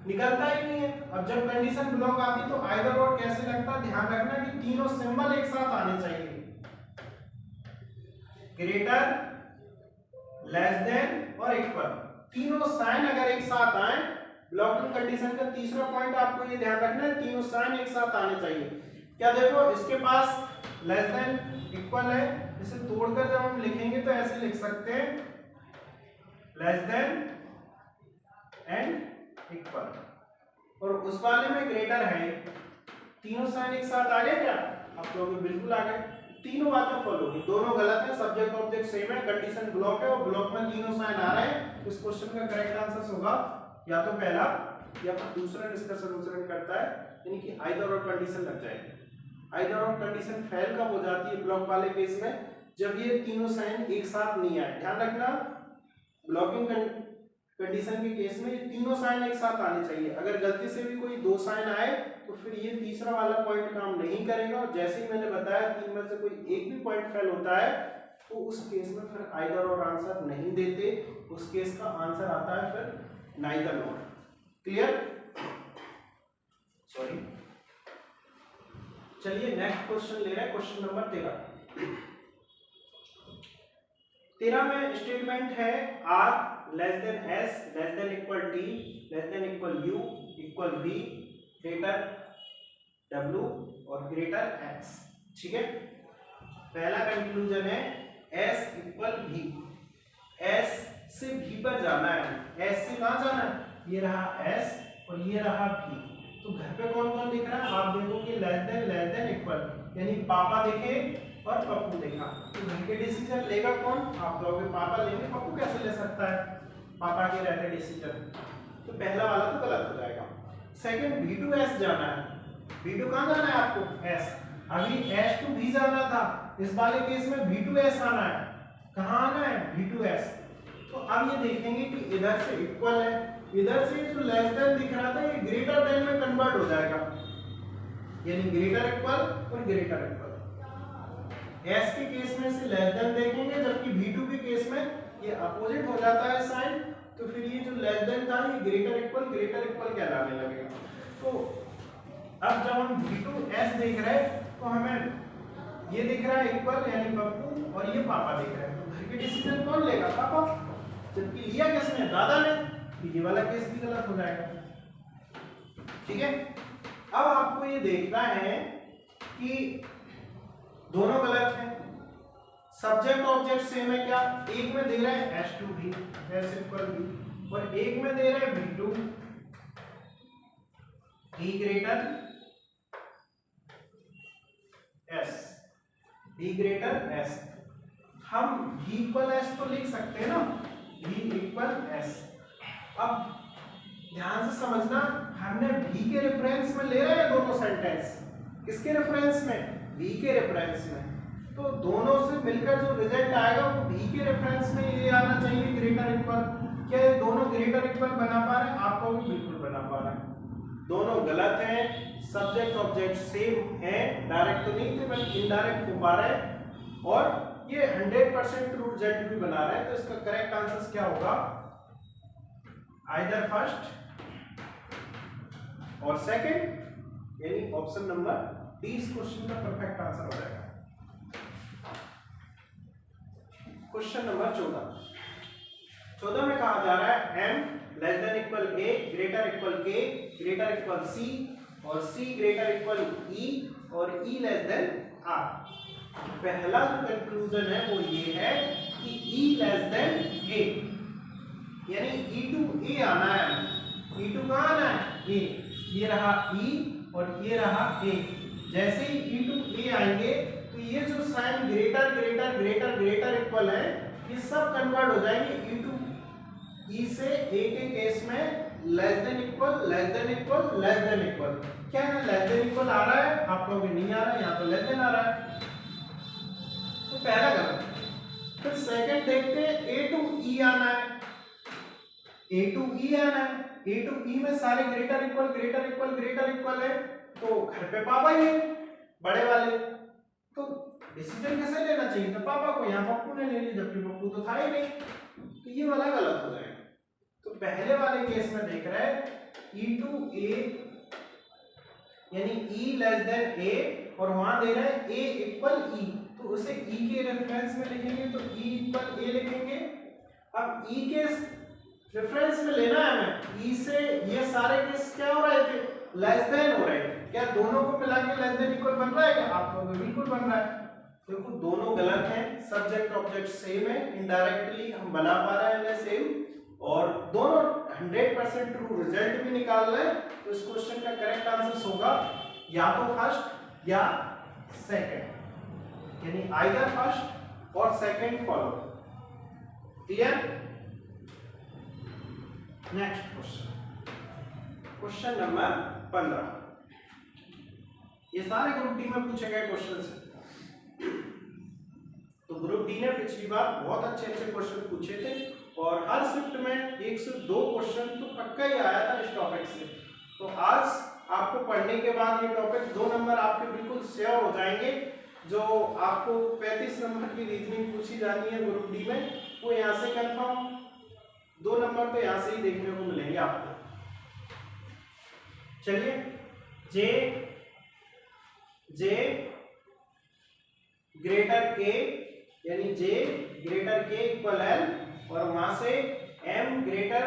निकलता ही नहीं है। अब जब कंडीशन ब्लॉक आती तो आइदर और कैसे लगता, ध्यान रखना कि तीनों सिंबल एक साथ आने चाहिए, ग्रेटर, लेस देन और इक्वल, तीनों साइन अगर एक साथ आए, ब्लॉकिंग कंडीशन का तीसरा पॉइंट आपको ये ध्यान रखना है, तीनों साइन एक साथ आने चाहिए। क्या देखो इसके पास लेस देन इक्वल है, इसे तोड़कर जब हम लिखेंगे तो ऐसे लिख सकते हैं लेस देन एंड इक्वल, और उस वाले में ग्रेटर है, तीनों साइन एक साथ आ गए क्या, आप लोग बिल्कुल आ गए, तीनों बातें फॉलो होगी, दोनों गलत है, सब्जेक्ट ऑब्जेक्ट सेम है, कंडीशन ब्लॉक है और ब्लॉक में तीनों साइन आ रहे हैं। इस क्वेश्चन का करेक्ट आंसर होगा या तो पहला या फिर दूसरा निष्कर्ष अनुसरण करता है, यानी कि आइदर और कंडीशन लग जाएगी। आइदर और कंडीशन फेल कब हो जाती है ब्लॉक वाले केस में, जब ये तीनों साइन एक साथ नहीं आए। ध्यान रखना ब्लॉकिंग कंडीशन के केस में तीनों साइन एक साथ आने चाहिए, अगर गलती से भी कोई दो साइन आए तो फिर ये तीसरा वाला पॉइंट काम नहीं करेगा, और जैसे ही मैंने बताया तीन में से कोई एक भी पॉइंट फेल होता है तो उस केस में फिर आइदर और आंसर नहीं देते, उस केस का आंसर आता है फिर नाइदर नॉर। क्लियर? सॉरी, चलिए नेक्स्ट क्वेश्चन ले रहे हैं, क्वेश्चन नंबर 13 में स्टेटमेंट है R less than S less than equal T less than equal U equal B greater W और ग्रेटर एक्स। ठीक है, पहला कंक्लूजन है एस इक्वल भी, एस से भी पर जाना है, एस से कहां जाना है, ये रहा एस और ये रहा भी, तो घर पे कौन कौन दिख रहा है, आप देखो कि लेस देन इक्वल, यानी पापा दिखे और पप्पू देखा, तो घर के डिसीजन लेगा कौन, आप कहोगे पापा लेंगे, पप्पू कैसे ले सकता है, पापा के रहते डिसीजन, तो पहला वाला तो गलत हो जाएगा। सेकंड V2S जाना है, V2 कहां जाना है आपको, S, अभी S to V जाना था, इस वाले केस में V2S आना है, कहां आना है V2S, तो अब ये देखेंगे कि इधर से इक्वल है, इधर से जो लेस देन दिख रहा था ये ग्रेटर देन में कन्वर्ट हो जाएगा, यानी ग्रेटर इक्वल और ग्रेटर इक्वल। S के केस में से लेस देन देखेंगे, जबकि V2 के केस में ये अपोजिट हो जाता है साइन, तो फिर ये जो लेस देन था ये ग्रेटर इक्वल कहलाने लगेगा। तो अब जब हम V2S देख रहे हैं तो हमें ये दिख रहा है इक्वल यानी पप्पू, और ये पापा दिख रहे हैं, तो घर के डिसीजन कौन लेगा, पापा, जबकि लिया किसने, दादा ने, तो ये वाला केस भी गलत हो जाएगा। ठीक है, अब आपको ये देखना है कि दोनों गलत हैं, सब्जेक्ट ऑब्जेक्ट सेम है क्या, एक में दे रहा है S to V S equal V और एक में दे रहा है V2 V greater S, V greater S, हम V इक्वल S तो लिख सकते हैं ना, V इक्वल S। अब ध्यान से समझना, हमने V के रेफरेंस में ले रहे हैं दोनों सेंटेंस, किसके रेफरेंस में, V के रेफरेंस में, तो दोनों से मिलकर जो रिजल्ट आएगा वो V के रेफरेंस में ये आना चाहिए ग्रेटर इक्वल। क्या ये दोनों ग्रेटर इक्वल बना पा रहे हैं, आपको भी बिल्कुल बना पा रहे हैं, दोनों गलत हैं, सब्जेक्ट ऑब्जेक्ट सेम है, डायरेक्ट तो नहीं थे बल्कि इनडायरेक्ट हो पा रहे हैं, और ये 100% ट्रू रिजल्ट भी बना रहा है, तो इसका करेक्ट आंसर क्या होगा, आइदर फर्स्ट और सेकंड, यानी ऑप्शन नंबर डी इस क्वेश्चन का परफेक्ट आंसर हो जाएगा। क्वेश्चन नंबर 14 में कहा जा रहा है m less than equal a greater equal k greater equal c और c ग्रेटर इक्वल e और e लेस देन r। पहला जो कंक्लूजन है वो ये है कि e लेस देन a, यानी e टू a आना है, e टू कहाँ आना है, a, ये रहा e और ये रहा a। जैसे ही e टू a आएंगे तो ये जो sign greater greater greater greater equal है ये सब कन्वर्ट हो जाएंगे e टू e से a के केस में less than equal less than equal less than equal. क्या है, लेस देन इक्वल आ रहा है, आप कहोगे नहीं आ रहा है, यहाँ तो लेस देन आ रहा है, तो पहला गलत। फिर सेकंड देखते हैं a टू e आना है, a टू e आना है, a टू e में सारे greater equal greater equal greater equal है, तो घर पे पापा ही है बड़े वाले, तो डिसीजन कैसे लेना चाहिए था पापा को, यहाँ पप्पू ने ले लिया जबकि पप्पू तो था ही नहीं, तो ये वाला गलत हो जाएगा। तो पहले वाले केस में देख रहे हैं e टू a यानी e लेस देन a और वहां दे रहा है a इक्वल e, तो उसे e के रेफरेंस में लिखेंगे तो e इक्वल a लिखेंगे। अब e के रेफरेंस में लेना है हमें, e से ये सारे केस क्या हो रहे थे, लेस देन हो रहे थे, क्या दोनों को मिला के लेस देन इक्वल बन रहा है, क्या आपको बिल्कुल बन रहा है। देखो दोनों गलत हैं, सब्जेक्ट ऑब्जेक्ट सेम है, इनडायरेक्टली हम बना पा रहे हैं सेम, और दोनों 100% ट्रू रिजल्ट भी निकाल रहे हैं, तो इस क्वेश्चन का करेक्ट आंसर होगा या तो फर्स्ट या सेकंड, यानी आइदर फर्स्ट और second follow. Clear? Next question, question number 15। ये सारे ग्रुप डी में पूछे गए क्वेश्चन हैं। तो ग्रुप डी ने पिछली बार बहुत अच्छे अच्छे क्वेश्चन पूछे थे और हर शिफ्ट में 1 से 2 क्वेश्चन तो पक्का ही आया था इस टॉपिक से। तो आज आपको पढ़ने के बाद ये टॉपिक 2 नंबर आपके बिल्कुल श्योर हो जाएंगे। जो आपको 35 नंबर की रीजनिंग पूछी जानी है ग्रुप डी में, वो यहाँ से कंफर्म 2 नंबर तो यहाँ से ही देखने को मिलेंगे आपको। चलिए, जे ग्रेटर के यानी जे ग्रेटर के इक्वल एल और वहां से m ग्रेटर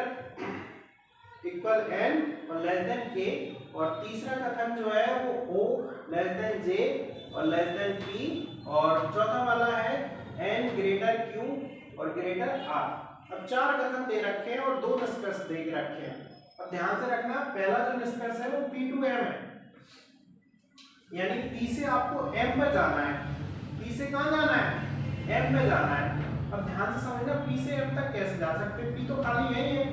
इक्वल n और लेस देन के, और तीसरा कथन जो है वो o लेस देन j और लेस देन p, और चौथा वाला है n ग्रेटर q और ग्रेटर r। अब 4 कथन दे रखे हैं और 2 निष्कर्ष दे रखे हैं। अब ध्यान से रखना, पहला जो निष्कर्ष है वो p टू m है, यानी p से आपको m पर जाना है। p से कहां जाना है, m में जाना है। अब ध्यान से समझना, p से m तक कैसे जा सकते हैं, p तो खाली यही है।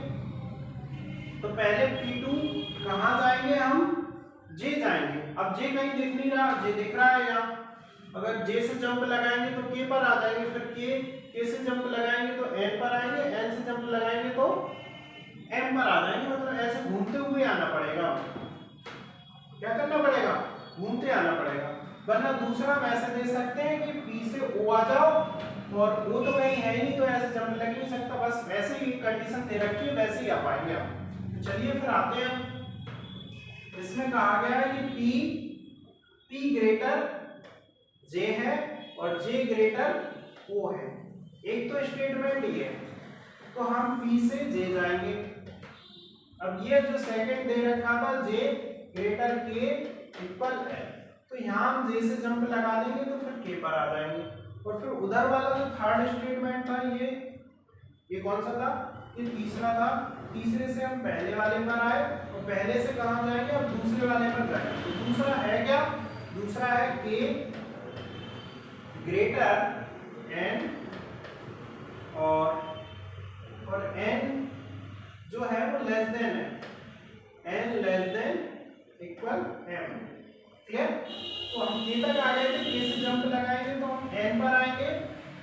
तो पहले p2 कहां जाएंगे, हम j जाएंगे। अब j कहीं दिख नहीं रहा, j दिख रहा है यहाँ। अगर j से जंप लगाएंगे तो k पर आ जाएंगे, फिर k से जंप लगाएंगे तो n पर आएंगे, n से जंप लगाएंगे तो m पर आ जाएंगे। मतलब ऐसे घूमते हुए आना पड़ेगा। क्या करना पड़ेगा, घूमते आना पड़ेगा। वरना दूसरा हम ऐसे दे सकते हैं कि p से o आ जाओ, और o तो कहीं है ही नहीं तो ऐसे जंप लग नहीं सकता। बस वैसे ही कंडीशन दे रखी है, वैसे ही आ पाएंगे हम। तो चलिए फिर आते हैं। इसमें कहा गया है कि p ग्रेटर j है और j ग्रेटर o है। एक तो स्टेटमेंट ये है, तो हम p से j जाएंगे। अब ये जो सेकंड दे रखा था j ग्रेटर k इक्वल है, तो यहाँ हम j से जंप लगा देंगे तो फिर k पर आ जाएंगे। और फिर उधर वाला जो थर्ड स्टेटमेंट था ये कौन सा था, ये तीसरा था। तीसरे से हम पहले वाले पर आए और पहले से कहाँ जाएंगे, अब दूसरे वाले पर जाएंगे। तो दूसरा है क्या, दूसरा है k ग्रेटर n और n जो है वो लेस देन है, n less than equal m। Clear? तो हम k तक आ गए थे, k से जंप लगाएंगे तो हम n पर आएंगे,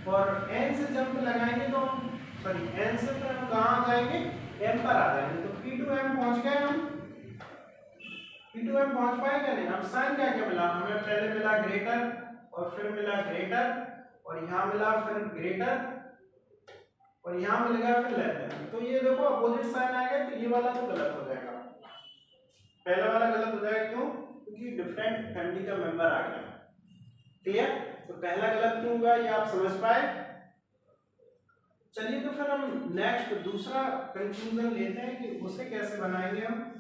और n से जंप लगाएंगे तो हम n से फिर हम कहाँ आ जाएंगे, m पर आ जाएंगे। तो p टू m पहुंच गए हम। p टू m पहुंच पाए क्या नहीं। अब साइन क्या क्या मिला हमें, पहले मिला ग्रेटर और फिर मिला ग्रेटर और यहाँ मिला फिर ग्रेटर और यहाँ मिल गया फिर लेस देन। तो ये देखो अपोजिट साइन आ गया, तो ये वाला तो गलत हो जाएगा, पहला वाला गलत हो जाएगा। क्यों? क्योंकि डिफरेंट फैमिली का मेंबर आ गया। क्लियर? तो पहला गलत क्यों हुआ ये आप समझ पाए। चलिए तो फिर हम नेक्स्ट दूसरा कंक्लूजन लेते हैं कि उसे कैसे बनाएंगे हम।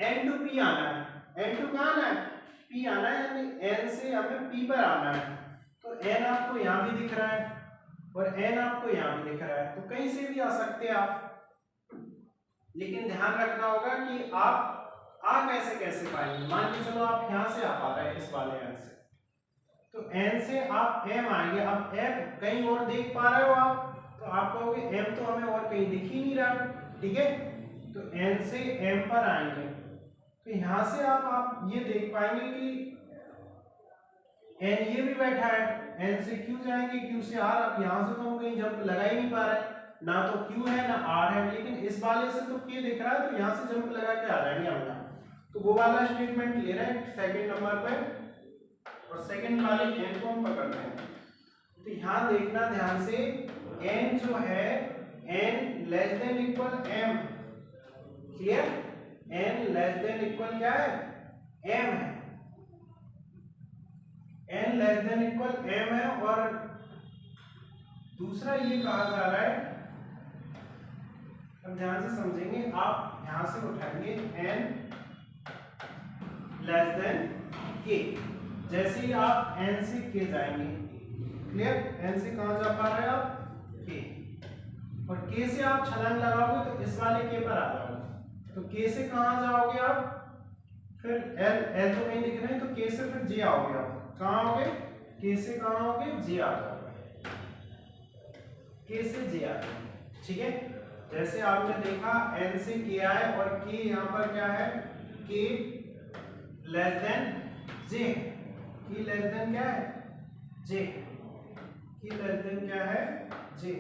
n टू p आना है, n टू कहाँ आना है, p आना है, यानी n से हमें p पर आना है। तो n आपको यहाँ भी दिख रहा है और n आपको यहाँ भी दिख रहा है, तो कहीं से भी आ सकते हैं आप, लेकिन ध्यान रखना होगा कि आप आ कैसे कैसे पाएंगे। मान लीजिए चलो आप यहाँ से आ पा रहे हैं इस वाले n से, तो n से आप m आएंगे। अब m कहीं और देख पा रहे हो आप, तो आप कहोगे m तो हमें और कहीं दिख ही नहीं रहा, ठीक है। तो n से m पर आएंगे, तो यहाँ से आप ये देख पाएंगे कि n ये भी बैठा है, n से q जाएंगे, q से r। अब यहाँ से तो हम कहीं जंप लगा ही नहीं पा रहे, ना तो q है ना r है, लेकिन इस वाले से तो k दिख रहा है, तो यहाँ से जंप लगा के आ जाएंगे हम यहाँ। तो वो वाला स्टेटमेंट ले रहे हैं सेकंड नंबर पे, और सेकंड वाले n को हम पकड़ते हैं। तो यहाँ देखना ध्यान से, n जो है n less than equal m, clear, n less than equal क्या है, m है, n less than equal m है। और दूसरा ये कहा जा रहा है, अब ध्यान से समझेंगे, आप यहां से उठाएंगे n लेस देन k, जैसे ही आप n से k जाएंगे, क्लियर, n से कहां जा पा रहे हैं आप, k, और k से आप छलांग लगाओगे तो इस वाले k पर आ जाओगे। तो k से कहां जाओगे आप, फिर l तो नहीं दिख रहे हैं, तो k से फिर j आओगे आप, कहां आओगे, k से कहां आओगे, j आ जाओगे, k से j आ जाओगे, ठीक है। जैसे आपने देखा n से k आए और k यहाँ पर क्या है, k less than j, k less than क्या है, j, k लेस देन क्या है, j,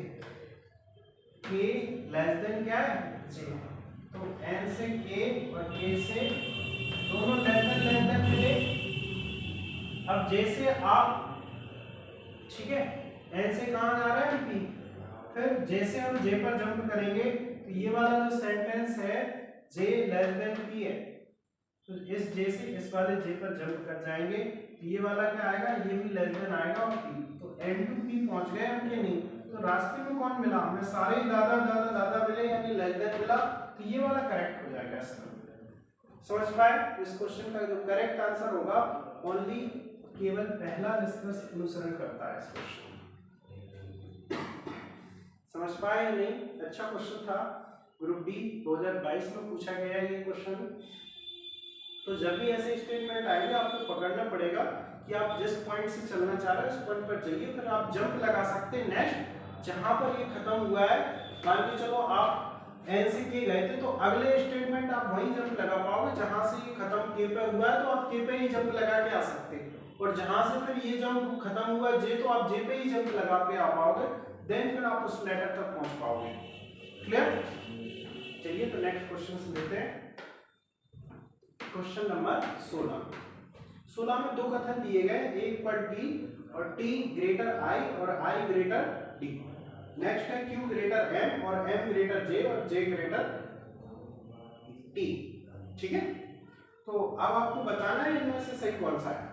k लेस देन क्या है, j। तो n से k और k से दोनों लेस देन मिले। अब j से आप, ठीक है, n से कहाँ जा रहा है p, फिर j से हम j पर जंप करेंगे, तो ये वाला जो सेंटेंस है j लेस देन p है, तो इस j से इस वाले j पर जंप कर जाएंगे, तो ये वाला क्या आएगा, ये भी लेस देन आएगा और p। तो n टू p पहुंच गए हम कि नहीं, तो रास्ते में कौन मिला, हमें सारे दादा दादा दादा मिले, यानी लेस देन मिला, तो ये वाला करेक्ट हो जाएगा इसका। समझ पाए? इस क्वेश्चन का जो करेक्ट आंसर होगा ओनली केवल पहला निष्कर्ष अनुसरण करता है इस क्वेश्चन। समझ पाए या नहीं? अच्छा क्वेश्चन था, ग्रुप डी 2022 में पूछा गया है ये क्वेश्चन। तो जब भी ऐसे स्टेटमेंट आएंगे आपको पकड़ना पड़ेगा कि आप जिस पॉइंट से चलना चाह रहे हैं उस पॉइंट पर जाइए, फिर आप जंप लगा सकते हैं नेक्स्ट जहां पर ये खत्म हुआ है। मान के चलो आप एन से के गए थे, तो अगले स्टेटमेंट आप वहीं जंप लगा पाओगे जहां से ये खत्म के पे हुआ है, तो आप के पे ही जंप लगा के आ सकते हैं, और जहां से फिर ये जंप खत्म हुआ जे, तो आप जे पे ही जंप लगा के आ पाओगे, देन फिर आप उस लेटर तक पहुंच पाओगे। क्लियर? चलिए तो नेक्स्ट क्वेश्चन लेते हैं। क्वेश्चन नंबर 16 में दो कथन दिए गए, एक पर टी और टी ग्रेटर आई और आई ग्रेटर डी। नेक्स्ट है Q ग्रेटर M और M ग्रेटर J और J ग्रेटर T। ठीक है, तो अब आपको बताना है इनमें से सही कौन सा है।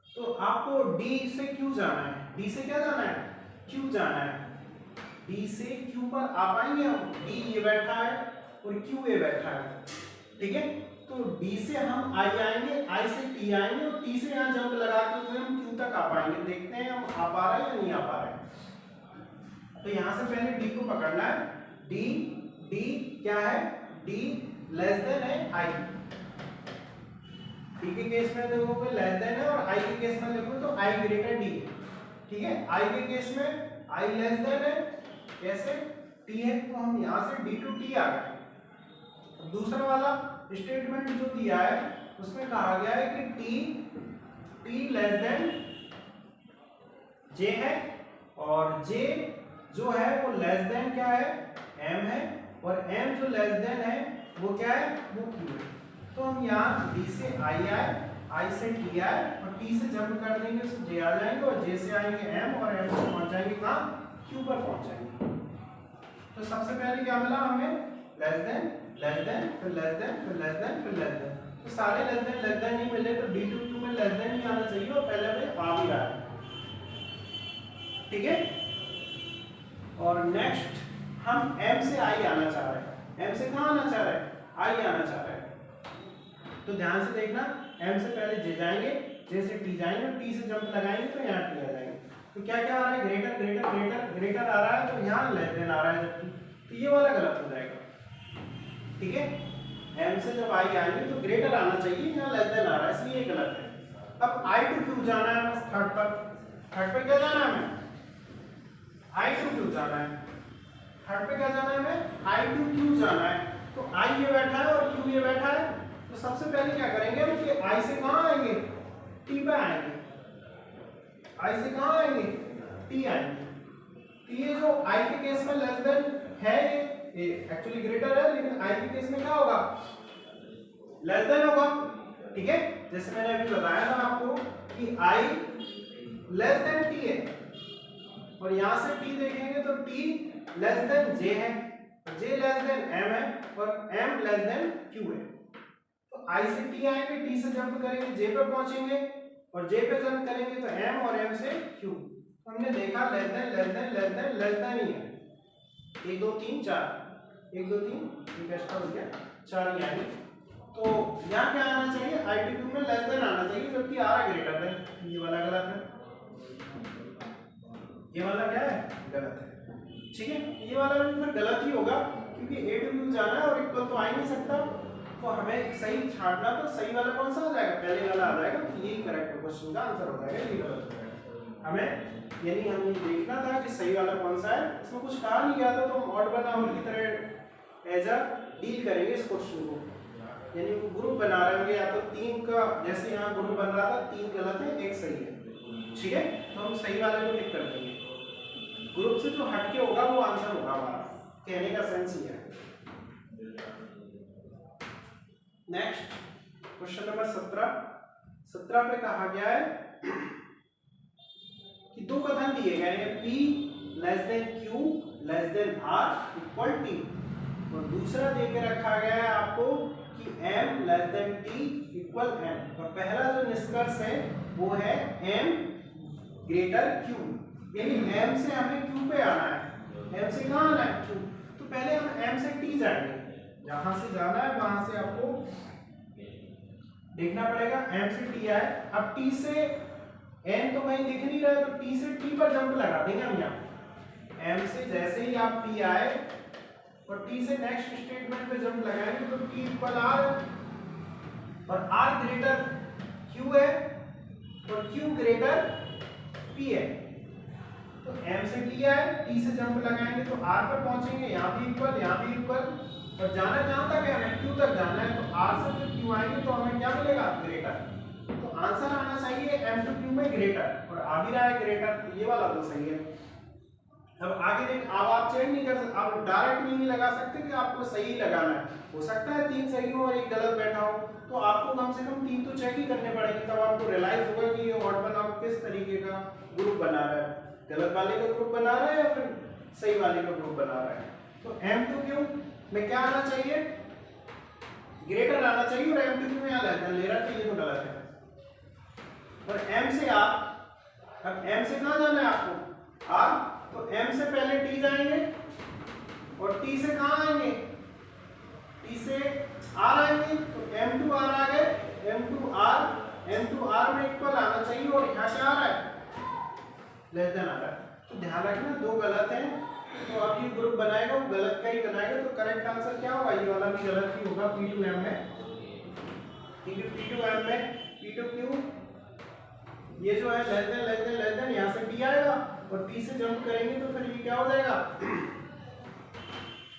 तो आपको D से Q जाना है, D से क्या जाना है, Q जाना है। D से Q पर आ पाएंगे हम, D ये बैठा है और Q ये बैठा है, ठीक है। तो D से हम I आएंगे, I से T आएंगे और T से यहाँ जंप लगाते हुए हम Q तक आ पाएंगे। देखते हैं हम आ पा रहे हैं या नहीं आ पा रहे हैं। तो यहाँ से पहले D को पकड़ना है। D क्या है, D लेस देन है I। D के केस में देखो कोई लेस देन है और I के केस में देखो तो I ग्रेटर D, ठीक है। I के केस में I लेस देन है, कैसे, T है, तो हम यहाँ से D टू T आ गए। दूसरा वाला स्टेटमेंट जो दिया है उसमें कहा गया है कि T लेस देन J है और J जो है वो लेस देन क्या है, M है, और M जो लेस देन है वो क्या है, वो Q है। तो हम यहाँ D से I आए, आई से टी आए और टी से जंप कर देंगे तो जे आ जाएंगे और जे से आएंगे एम और एम से पहुंच जाएंगे कहाँ, क्यू पर पहुंच जाएंगे। तो सबसे पहले क्या मिला हमें, लेस देन फिर लेस देन फिर लेस देन फिर लेस देन। तो सारे लेस देन नहीं मिले तो D2Q में लेस देन नहीं आना चाहिए और पहले में आ भी रहा है, ठीक है। और नेक्स्ट हम M से I आना चाह रहे हैं। M से कहाँ आना चाह रहे हैं, I आना चाह रहे हैं। तो ध्यान से देखना, M से पहले J जाएंगे, J से T जाएंगे और T से जंप लगाएंगे तो यहाँ T आ जाएंगे। तो क्या क्या आ रहा है, ग्रेटर आ रहा है तो यहाँ लेस देन आ रहा है, जबकि तो ये वाला गलत हो जाएगा, ठीक है। M से जब I आएंगे तो ग्रेटर आना चाहिए, यहाँ लेस देन आ रहा है इसलिए ये गलत है। अब I to Q जाना है बस, थर्ड पर क्या जाना है हमें, I to Q जाना है। थर्ड पे क्या जाना है हमें, I to Q जाना है। तो I ये बैठा है और Q ये बैठा है, तो सबसे पहले क्या करेंगे हम कि I से कहाँ आएंगे, T पे आएंगे। I से कहाँ आएंगे, T आएंगे। तो ये जो I के केस में लेस देन है, ये एक्चुअली ग्रेटर है, लेकिन I के केस में क्या होगा, लेस देन होगा, ठीक है। जैसे मैंने अभी बताया था आपको कि I लेस देन T है और यहां से T देखेंगे तो T लेस देन J है, J लेस देन M है और M लेस देन Q है। तो I से T आएंगे, T से जंप करेंगे, J पे पहुंचेंगे और J पे जंप करेंगे तो M और M से Q। तो हमने देखा लेस देन ही है, 1 2 3 4, 1 2 3 एक एक्स्ट्रा हो गया, 4 ही आएंगे। तो यहाँ क्या आना चाहिए, I to Q में लेस देन आना चाहिए, जबकि आ रहा ग्रेटर देन। ये वाला गलत है, ये वाला क्या है, गलत है, ठीक है। ये वाला भी फिर गलत ही होगा क्योंकि A to Q जाना है और इक्वल तो आ ही नहीं सकता। तो हमें सही छांटना, तो सही वाला कौन सा आ जाएगा, पहले वाला आ जाएगा, तो यही करेक्ट क्वेश्चन का आंसर हो जाएगा, ये गलत हो जाएगा। हमें यानी हमें देखना था कि सही वाला कौन सा है, इसमें कुछ कहा नहीं गया था, तो हम ऑड वन आउट की तरह एज अ डील करेंगे इस क्वेश्चन को। यानी ग्रुप बना रहे होंगे, या तो 3 का जैसे यहाँ ग्रुप बन रहा था, 3 गलत है 1 सही है, ठीक है। तो हम सही वाले को टिक कर देंगे, ग्रुप से जो हटके होगा वो आंसर होगा हमारा, कहने का सेंस ही है। नेक्स्ट क्वेश्चन नंबर 17 पे कहा गया है कि दो कथन दिए गए हैं, P less than Q less than R equal T, और दूसरा दे के रखा गया है आपको कि M less than T equal M, और पहला जो निष्कर्ष है वो है M ग्रेटर Q, यानी M से हमें Q पे आना है। M से कहाँ आना है, Q। तो पहले हम M से T जाएंगे, जहां से जाना है वहां से आपको देखना पड़ेगा। M से T आए, अब T से N तो कहीं दिख नहीं रहा है, तो T से T पर जंप लगा देंगे हम यहाँ। M से जैसे ही आप T आए और T से नेक्स्ट स्टेटमेंट पे जंप लगाएंगे तो T इक्वल R है और R ग्रेटर Q है और Q ग्रेटर P है। तो M से T आए, T से जंप लगाएंगे तो R पर पहुंचेंगे, यहाँ भी इक्वल, और जाना कहाँ तक है, हमें Q तक जाना है। तो R से जब Q आएंगे तो हमें क्या मिलेगा, ग्रेटर। तो आंसर आना चाहिए M to Q में ग्रेटर, और आ भी रहा है ग्रेटर, तो ये वाला तो सही है। अब आगे देख, अब आप चेक नहीं कर सकते, आप डायरेक्ट नहीं लगा सकते कि आपको सही लगाना है, हो सकता है 3 सही हो और 1 गलत बैठा हो, तो आपको कम से कम 3 तो चेक ही करने पड़ेंगे, तब आपको रियलाइज होगा कि ये ऑड वन आउट किस तरीके का ग्रुप बना रहा है, गलत वाले का ग्रुप बना रहा है या फिर सही वाले का ग्रुप बना रहा है। तो M to Q में क्या आना चाहिए, ग्रेटर आना चाहिए, और M to Q में यहाँ ले रहा है, ये तो गलत है। और M से R, अब M से कहाँ जाना है आपको, R, तो M से पहले T जाएंगे और T से कहाँ आएंगे, T से R आएंगे, तो M to R आ गए, M to R में इक्वल आना चाहिए, और यहाँ से आ रहा है लेस देन आ रहा है। तो ध्यान रखना, 2 गलत हैं, तो अब ये ग्रुप बनाएगा वो गलत का ही बनाएगा, तो करेक्ट आंसर क्या होगा, ये वाला भी गलत ही होगा, P to M में, ठीक है। P to M में P to Q, ये जो है लेस देन यहाँ से T आएगा और T से जंप करेंगे तो फिर ये क्या हो जाएगा,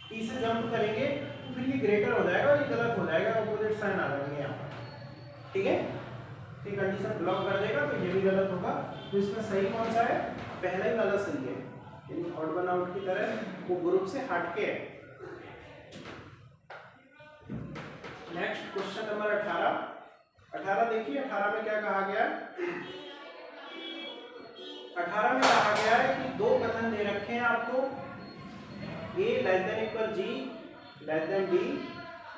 T से जंप करेंगे तो फिर ये ग्रेटर हो जाएगा और ये गलत हो जाएगा, अपोजिट साइन आ जाएंगे यहाँ पर, ठीक है। तो कंडीशन ब्लॉक कर देगा, तो ये भी गलत होगा। तो इसमें सही कौन सा है, पहला ही वाला सही है, यानी ऑड वन आउट की तरह वो ग्रुप से हटके है। नेक्स्ट क्वेश्चन नंबर 18 देखिए देखिए 18 में क्या कहा गया है, 18 में कहा गया है कि दो कथन दे रखे हैं आपको, a less than equal g less than d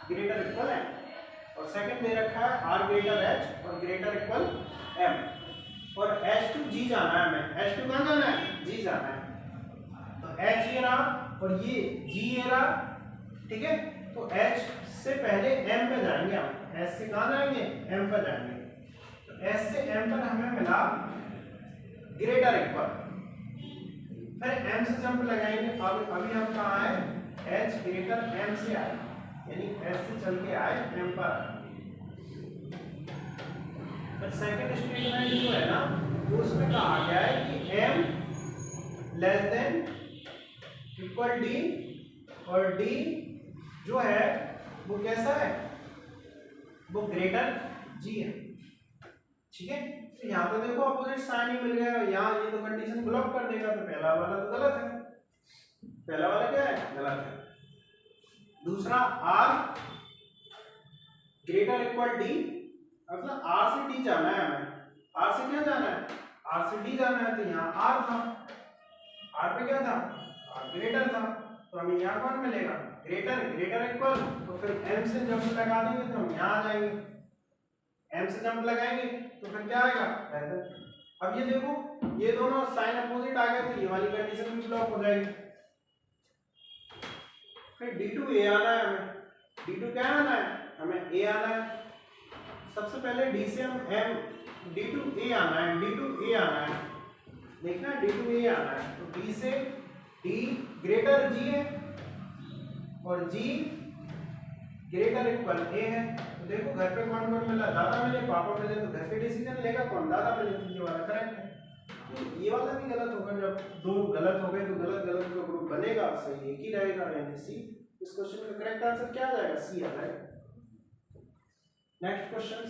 greater equal m, और सेकंड दे रखा है r ग्रेटर h और ग्रेटर इक्वल m, और h टू g जाना है हमें, h टू कहाँ जाना है, g जाना है, तो h ये रहा और ये g ये रहा, ठीक है। तो h से पहले m पे जाएंगे हम, h से कहाँ जाएंगे, m पे जाएंगे, तो h से m पर हमें मिला ग्रेटर इक्वल, फिर m से जंप लगाएंगे, अब अभी हम कहाँ आए, h ग्रेटर m से आए, यानी h से चल के आए m पर। फिर सेकंड स्टेटमेंट जो है ना, वो उसमें कहा गया है कि m less than equal d, और d जो है वो कैसा है, वो ग्रेटर g है, ठीक है। तो यहाँ तो देखो अपोजिट साइन ही मिल गया, यहाँ ये तो कंडीशन ब्लॉक कर देगा, तो पहला वाला तो गलत है, पहला वाला क्या है, गलत है। दूसरा r ग्रेटर इक्वल d, मतलब r से d जाना है हमें, r से क्या जाना है, r से d जाना है, तो यहाँ r था, r पे क्या था, r ग्रेटर था, तो हमें यहाँ कौन मिलेगा, ग्रेटर, ग्रेटर इक्वल, तो फिर m से जंप लगा देंगे तो हम यहाँ आ जाएंगे, m से जंप लगाएंगे तो फिर क्या आएगा, बेहतर। अब ये देखो ये दोनों साइन अपोजिट आ गए, तो ये वाली कंडीशन भी ब्लॉक हो जाएगी। फिर d2 a आना है हमें, d2 क्या आना है, हमें a आना है। सबसे पहले d से हम m, d2 a आना है, d2 a आना है, देखना d2 a आना है, तो d से d ग्रेटर g है और g ग्रेटर इक्वल a है, तो देखो घर पे कौन कौन मिला, दादा मिले, पापा मिले, तो घर पे डिसीजन लेगा कौन, दादा मिले, तो ये वाला करेक्ट है। तो ये वाला भी गलत होगा, जब दो गलत हो गए तो गलत गलत का ग्रुप बनेगा, सही एक ही रहेगा, यानी सी। इस क्वेश्चन का करेक्ट आंसर क्या आ जाएगा, सी आ जाएगा। Next question,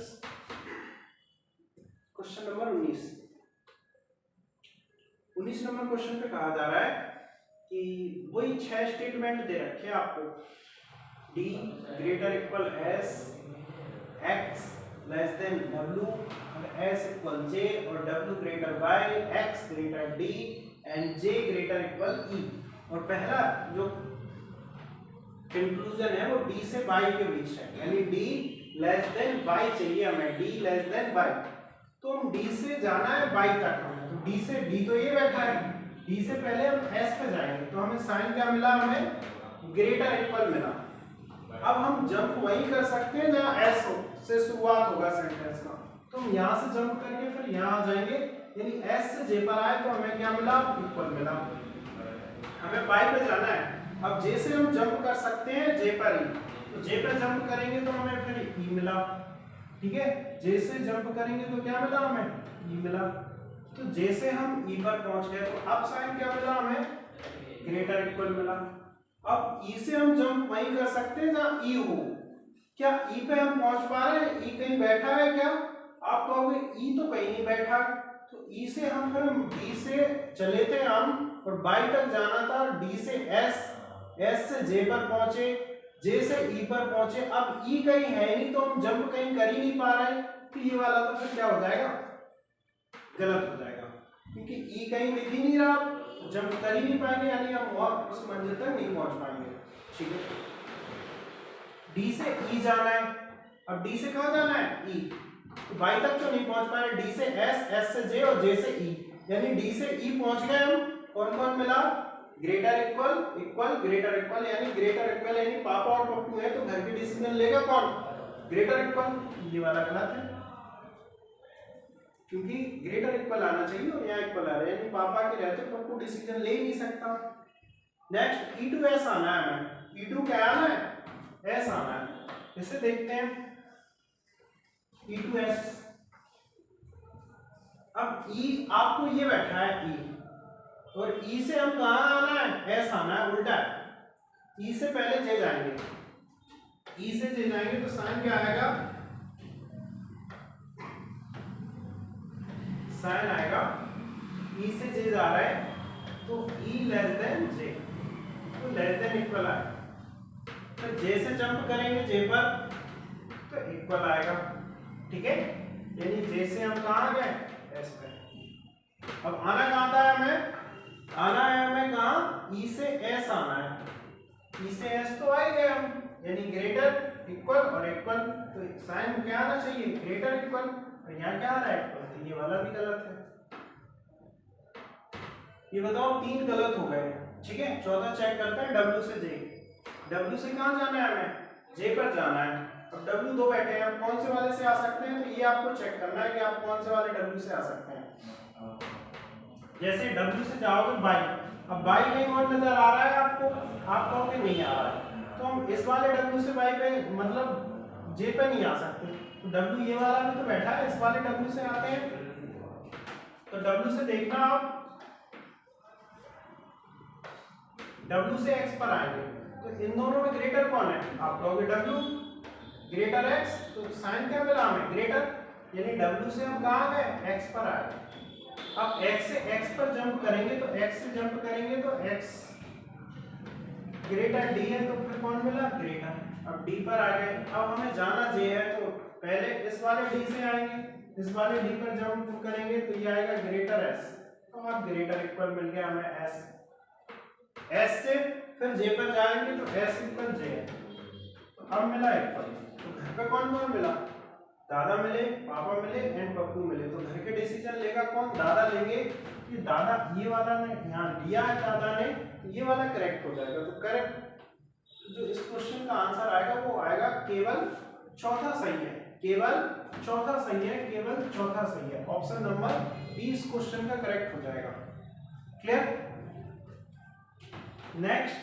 question number 19 number question पे कहा जा रहा है कि वही 6 स्टेटमेंट दे रखे हैं आपको, d greater equal s, x less than w, और s इक्वल j, और w greater y, x greater d and j greater equal e। और पहला जो कंक्लूजन है वो d से y के बीच है, यानी d लेस देन y चाहिए हमें, d लेस देन y, तो हम d से जाना है y तक हमें, तो d से, d तो ये बैठा है, d से पहले हम s पे जाएंगे, तो हमें साइन क्या मिला, हमें ग्रेटर इक्वल मिला। अब हम जंप वहीं कर सकते हैं जहां s से शुरुआत होगा सेंटेंस का, तो हम यहाँ से जंप करके फिर यहाँ आ जाएंगे, यानी s से j पर आए तो हमें क्या मिला, इक्वल मिला। हमें y पे जाना है, अब j से हम जंप कर सकते हैं j पर ही, तो j पर जंप करेंगे तो हमें फिर e मिला, ठीक है। j से जंप करेंगे तो क्या मिला, हमें e मिला, तो j से हम e पर पहुंच गए, तो अब साइन क्या मिला, हमें ग्रेटर इक्वल मिला। अब e से हम जंप वहीं कर सकते हैं जहां e हो, क्या e पे हम पहुंच पा रहे हैं, e कहीं बैठा है क्या, आप कहोगे e तो कहीं नहीं बैठा, तो e से हम फिर d से चले थे हम और y तक जाना था, d से s, s से j पर पहुंचे, j से e पर पहुंचे, अब e कहीं है नहीं तो हम जंप कहीं कर ही नहीं पा रहे, तो ये वाला तो फिर क्या हो जाएगा, गलत हो जाएगा, क्योंकि e कहीं दिख ही नहीं रहा, जंप कर ही नहीं पाएंगे, यानी हम उस मंजिल तक नहीं पहुंच पाएंगे, ठीक है। d से e जाना है, अब d से कहाँ जाना है, e, तो y तक तो नहीं पहुंच पाए, d से s, s से j और j से e, यानी d से e पहुंच गए हम, कौन कौन मिला, greater equal, equal, greater equal, यानी ग्रेटर इक्वल यानी पापा और पप्पू है, तो घर के डिसीजन लेगा कौन, ग्रेटर इक्वल, ये वाला गलत है, क्योंकि ग्रेटर इक्वल आना चाहिए और यहाँ इक्वल आ रहा है, यानी पापा के रहते पप्पू डिसीजन ले ही नहीं सकता। नेक्स्ट e2s आना है हमें, e2 क्या आना है, s आना है, इसे देखते हैं e2s। अब e आपको ये बैठा है e, और e से हम कहाँ आना है, s आना है, उल्टा है, e से पहले j जाएंगे, e से j जाएंगे तो साइन क्या आएगा, साइन आएगा, e से j जा रहा है तो e लेस देन j, तो लेस देन इक्वल आएगा, तो j से जंप करेंगे j पर तो इक्वल आएगा, ठीक है। यानी जे से हम कहाँ गए, एस पे। अब आना कहाँ था हमें, आना है हमें कहाँ, ई से एस आना है। ई से एस तो आए गए हम, यानी ग्रेटर इक्वल और इक्वल, तो साइन क्या आना चाहिए, ग्रेटर इक्वल, और यहाँ क्या आ रहा है इक्वल, तो ये वाला भी गलत है। ये बताओ 3 गलत हो गए, ठीक है। चौथा चेक करते हैं W से J। W से कहाँ जाना है हमें, J पर जाना है। अब W 2 बैठे हैं, अब कौन से वाले से आ सकते हैं, तो ये आपको चेक करना है कि आप कौन से वाले W से आ सकते हैं। जैसे W से जाओगे बाई, अब बाई कहीं और नजर आ रहा है आपको, आप कहोगे नहीं आ रहा है, तो हम इस वाले W से बाई पे मतलब J पे नहीं आ सकते, तो W ये वाला भी तो बैठा है, इस वाले W से आते हैं। तो W से देखना आप, W से X पर आएंगे, तो इन दोनों में ग्रेटर कौन है, आप कहोगे W ग्रेटर X, तो साइन क्या मिला हमें, ग्रेटर, यानी W से हम कहाँ गए, X पर आए। अब X से X पर जंप करेंगे, तो X से जंप करेंगे तो X ग्रेटर D है, तो फिर कौन मिला, ग्रेटर। अब D पर आ गए, अब हमें जाना J है, तो पहले इस वाले D से आएंगे, इस वाले D पर जंप करेंगे तो ये आएगा ग्रेटर S, तो अब ग्रेटर इक्वल मिल गया हमें S। S से फिर J पर जाएंगे तो S इक्वल J है, तो अब मिला इक्वल। तो घर पे कौन कौन मिला, दादा मिले, पापा मिले एंड पप्पू मिले, तो घर के डिसीजन लेगा कौन, दादा लेंगे। कि दादा ये वाला ने ध्यान दिया है दादा ने, तो ये वाला करेक्ट हो जाएगा। तो करेक्ट जो इस क्वेश्चन का आंसर आएगा वो आएगा केवल चौथा सही है, केवल चौथा सही है, केवल चौथा सही है। ऑप्शन नंबर बी इस क्वेश्चन का करेक्ट हो जाएगा। क्लियर। नेक्स्ट,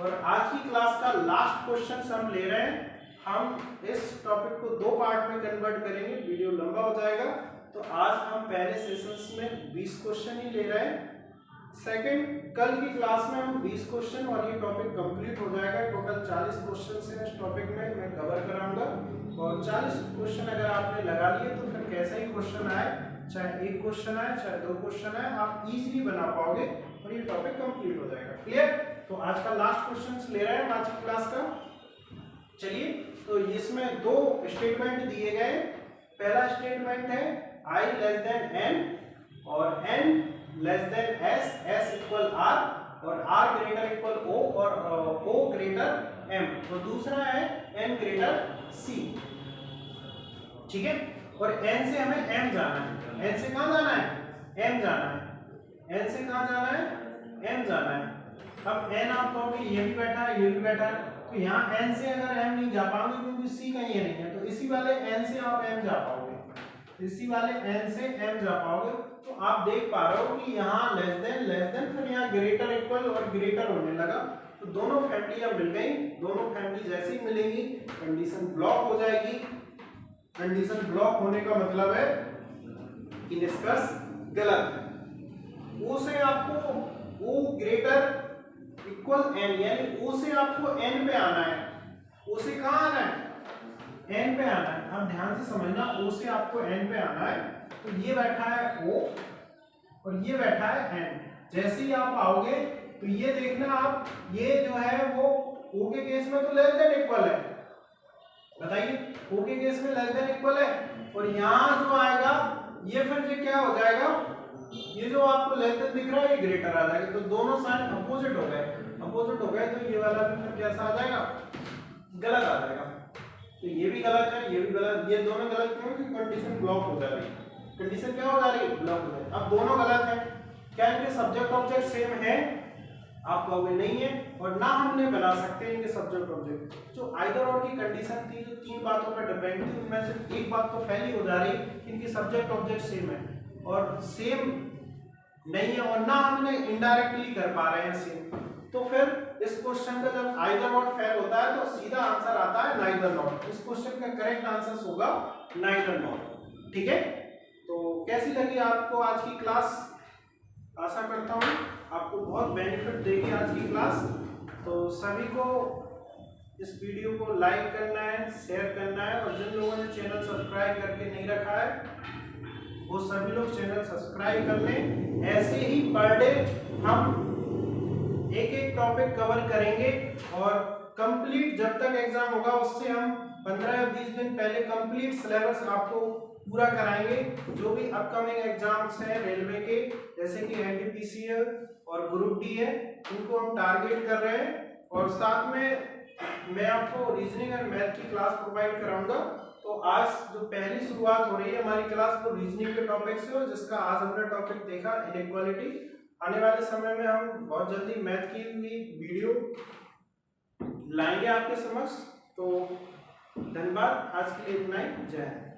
और आज की क्लास का लास्ट क्वेश्चन हम ले रहे हैं। हम इस टॉपिक को 2 पार्ट में कन्वर्ट करेंगे, वीडियो लंबा हो जाएगा, तो आज हम पहले सेशंस में 20 क्वेश्चन ही ले रहे हैं। सेकंड, कल की क्लास में हम 20 क्वेश्चन और ये टॉपिक कंप्लीट हो जाएगा। टोटल 40 क्वेश्चन से इस टॉपिक में मैं कवर कराऊंगा, और 40 क्वेश्चन अगर आपने लगा लिए तो फिर कैसा ही क्वेश्चन आए, चाहे 1 क्वेश्चन आए चाहे 2 क्वेश्चन आए, आप इजीली बना पाओगे और ये टॉपिक कंप्लीट हो जाएगा। क्लियर। तो आज का लास्ट क्वेश्चन ले रहे हैं आज की क्लास का। चलिए, तो इसमें 2 स्टेटमेंट दिए गए। पहला स्टेटमेंट है I लेस देन n और n less than s, s equal r और r ग्रेटर इक्वल o और o ग्रेटर m। तो दूसरा है n ग्रेटर c, ठीक है। और n से हमें m जाना है, n से कहाँ जाना है, m जाना है, n से कहाँ जाना है, m जाना है। अब n आप कहोगे ये भी बैठा है, ये भी बैठा है, तो यहाँ n से अगर m नहीं जा पाओगे क्योंकि c कहीं नहीं है, तो इसी वाले n से आप m जा पाओगे, इसी वाले n से m जा पाओगे। तो आप देख पा रहे हो कि यहाँ लेस देन फिर यहाँ ग्रेटर इक्वल और ग्रेटर होने लगा, तो दोनों फैमिलियां मिल गई। दोनों फैमिली जैसे ही मिलेंगी कंडीशन ब्लॉक हो जाएगी। कंडीशन ब्लॉक होने का मतलब है कि निष्कर्ष गलत है। o से आपको o ग्रेटर इक्वल n, यानी o से आपको n पे आना है। o से कहाँ आना है, n पे आना है। आप ध्यान से समझना, o से आपको n पे आना है, तो ये बैठा है o और ये बैठा है n। जैसे ही आप आओगे तो ये देखना आप, ये जो है वो o के केस में तो लेस देन इक्वल है, बताइए o के केस में लेस देन इक्वल है, और यहाँ जो आएगा ये फिर ये क्या हो जाएगा, ये जो आपको लेस देन दिख रहा है ये ग्रेटर आ जाएगा। तो दोनों साइन अपोजिट हो गए, अपोजिट हो गए, तो ये वाला भी फिर कैसा आ जाएगा, गलत आ जाएगा। तो ये भी गलत है, ये भी गलत, ये दोनों गलत क्यों, कि कंडीशन ब्लॉक हो जा रही है। कंडीशन क्या हो जा रही है, ब्लॉक हो जाए। अब दोनों गलत है। क्या इनके सब्जेक्ट ऑब्जेक्ट सेम है, आप कहोगे नहीं है, और ना हमने बना सकते इनके सब्जेक्ट ऑब्जेक्ट। जो आइदर और की कंडीशन थी, जो 3 बातों पर डिपेंड थी, उनमें से एक बात तो फैली हो जा रही कि इनके सब्जेक्ट ऑब्जेक्ट सेम है, और सेम नहीं है, और ना हमने इनडायरेक्टली कर पा रहे हैं सेम। तो फिर इस क्वेश्चन का जब आइदर नॉट फेल होता है तो सीधा आंसर आता है नाइदर नॉट। इस क्वेश्चन का करेक्ट आंसर होगा नाइदर नॉट, ठीक है। तो कैसी लगी आपको आज की क्लास, आशा करता हूँ आपको बहुत बेनिफिट देगी आज की क्लास। तो सभी को इस वीडियो को लाइक करना है, शेयर करना है, और जिन लोगों ने चैनल सब्सक्राइब करके नहीं रखा है वो सभी लोग चैनल सब्सक्राइब कर लें। ऐसे ही पर डे हम एक टॉपिक कवर करेंगे, और कंप्लीट जब तक एग्जाम होगा उससे हम 15 या 20 दिन पहले कंप्लीट सिलेबस आपको पूरा कराएंगे। जो भी अपकमिंग एग्जाम्स हैं रेलवे के, जैसे कि एनटीपीसी और ग्रुप डी है, उनको हम टारगेट कर रहे हैं। और साथ में मैं आपको रीजनिंग और मैथ की क्लास प्रोवाइड कराऊंगा। तो आज जो पहली शुरुआत हो रही है हमारी क्लास वो रीजनिंग के टॉपिक से हो, जिसका आज हमने टॉपिक देखा इनइक्वालिटी। आने वाले समय में हम बहुत जल्दी मैथ की भी वीडियो लाएंगे आपके समक्ष। तो धन्यवाद, आज के लिए इतना ही। जय हिंद।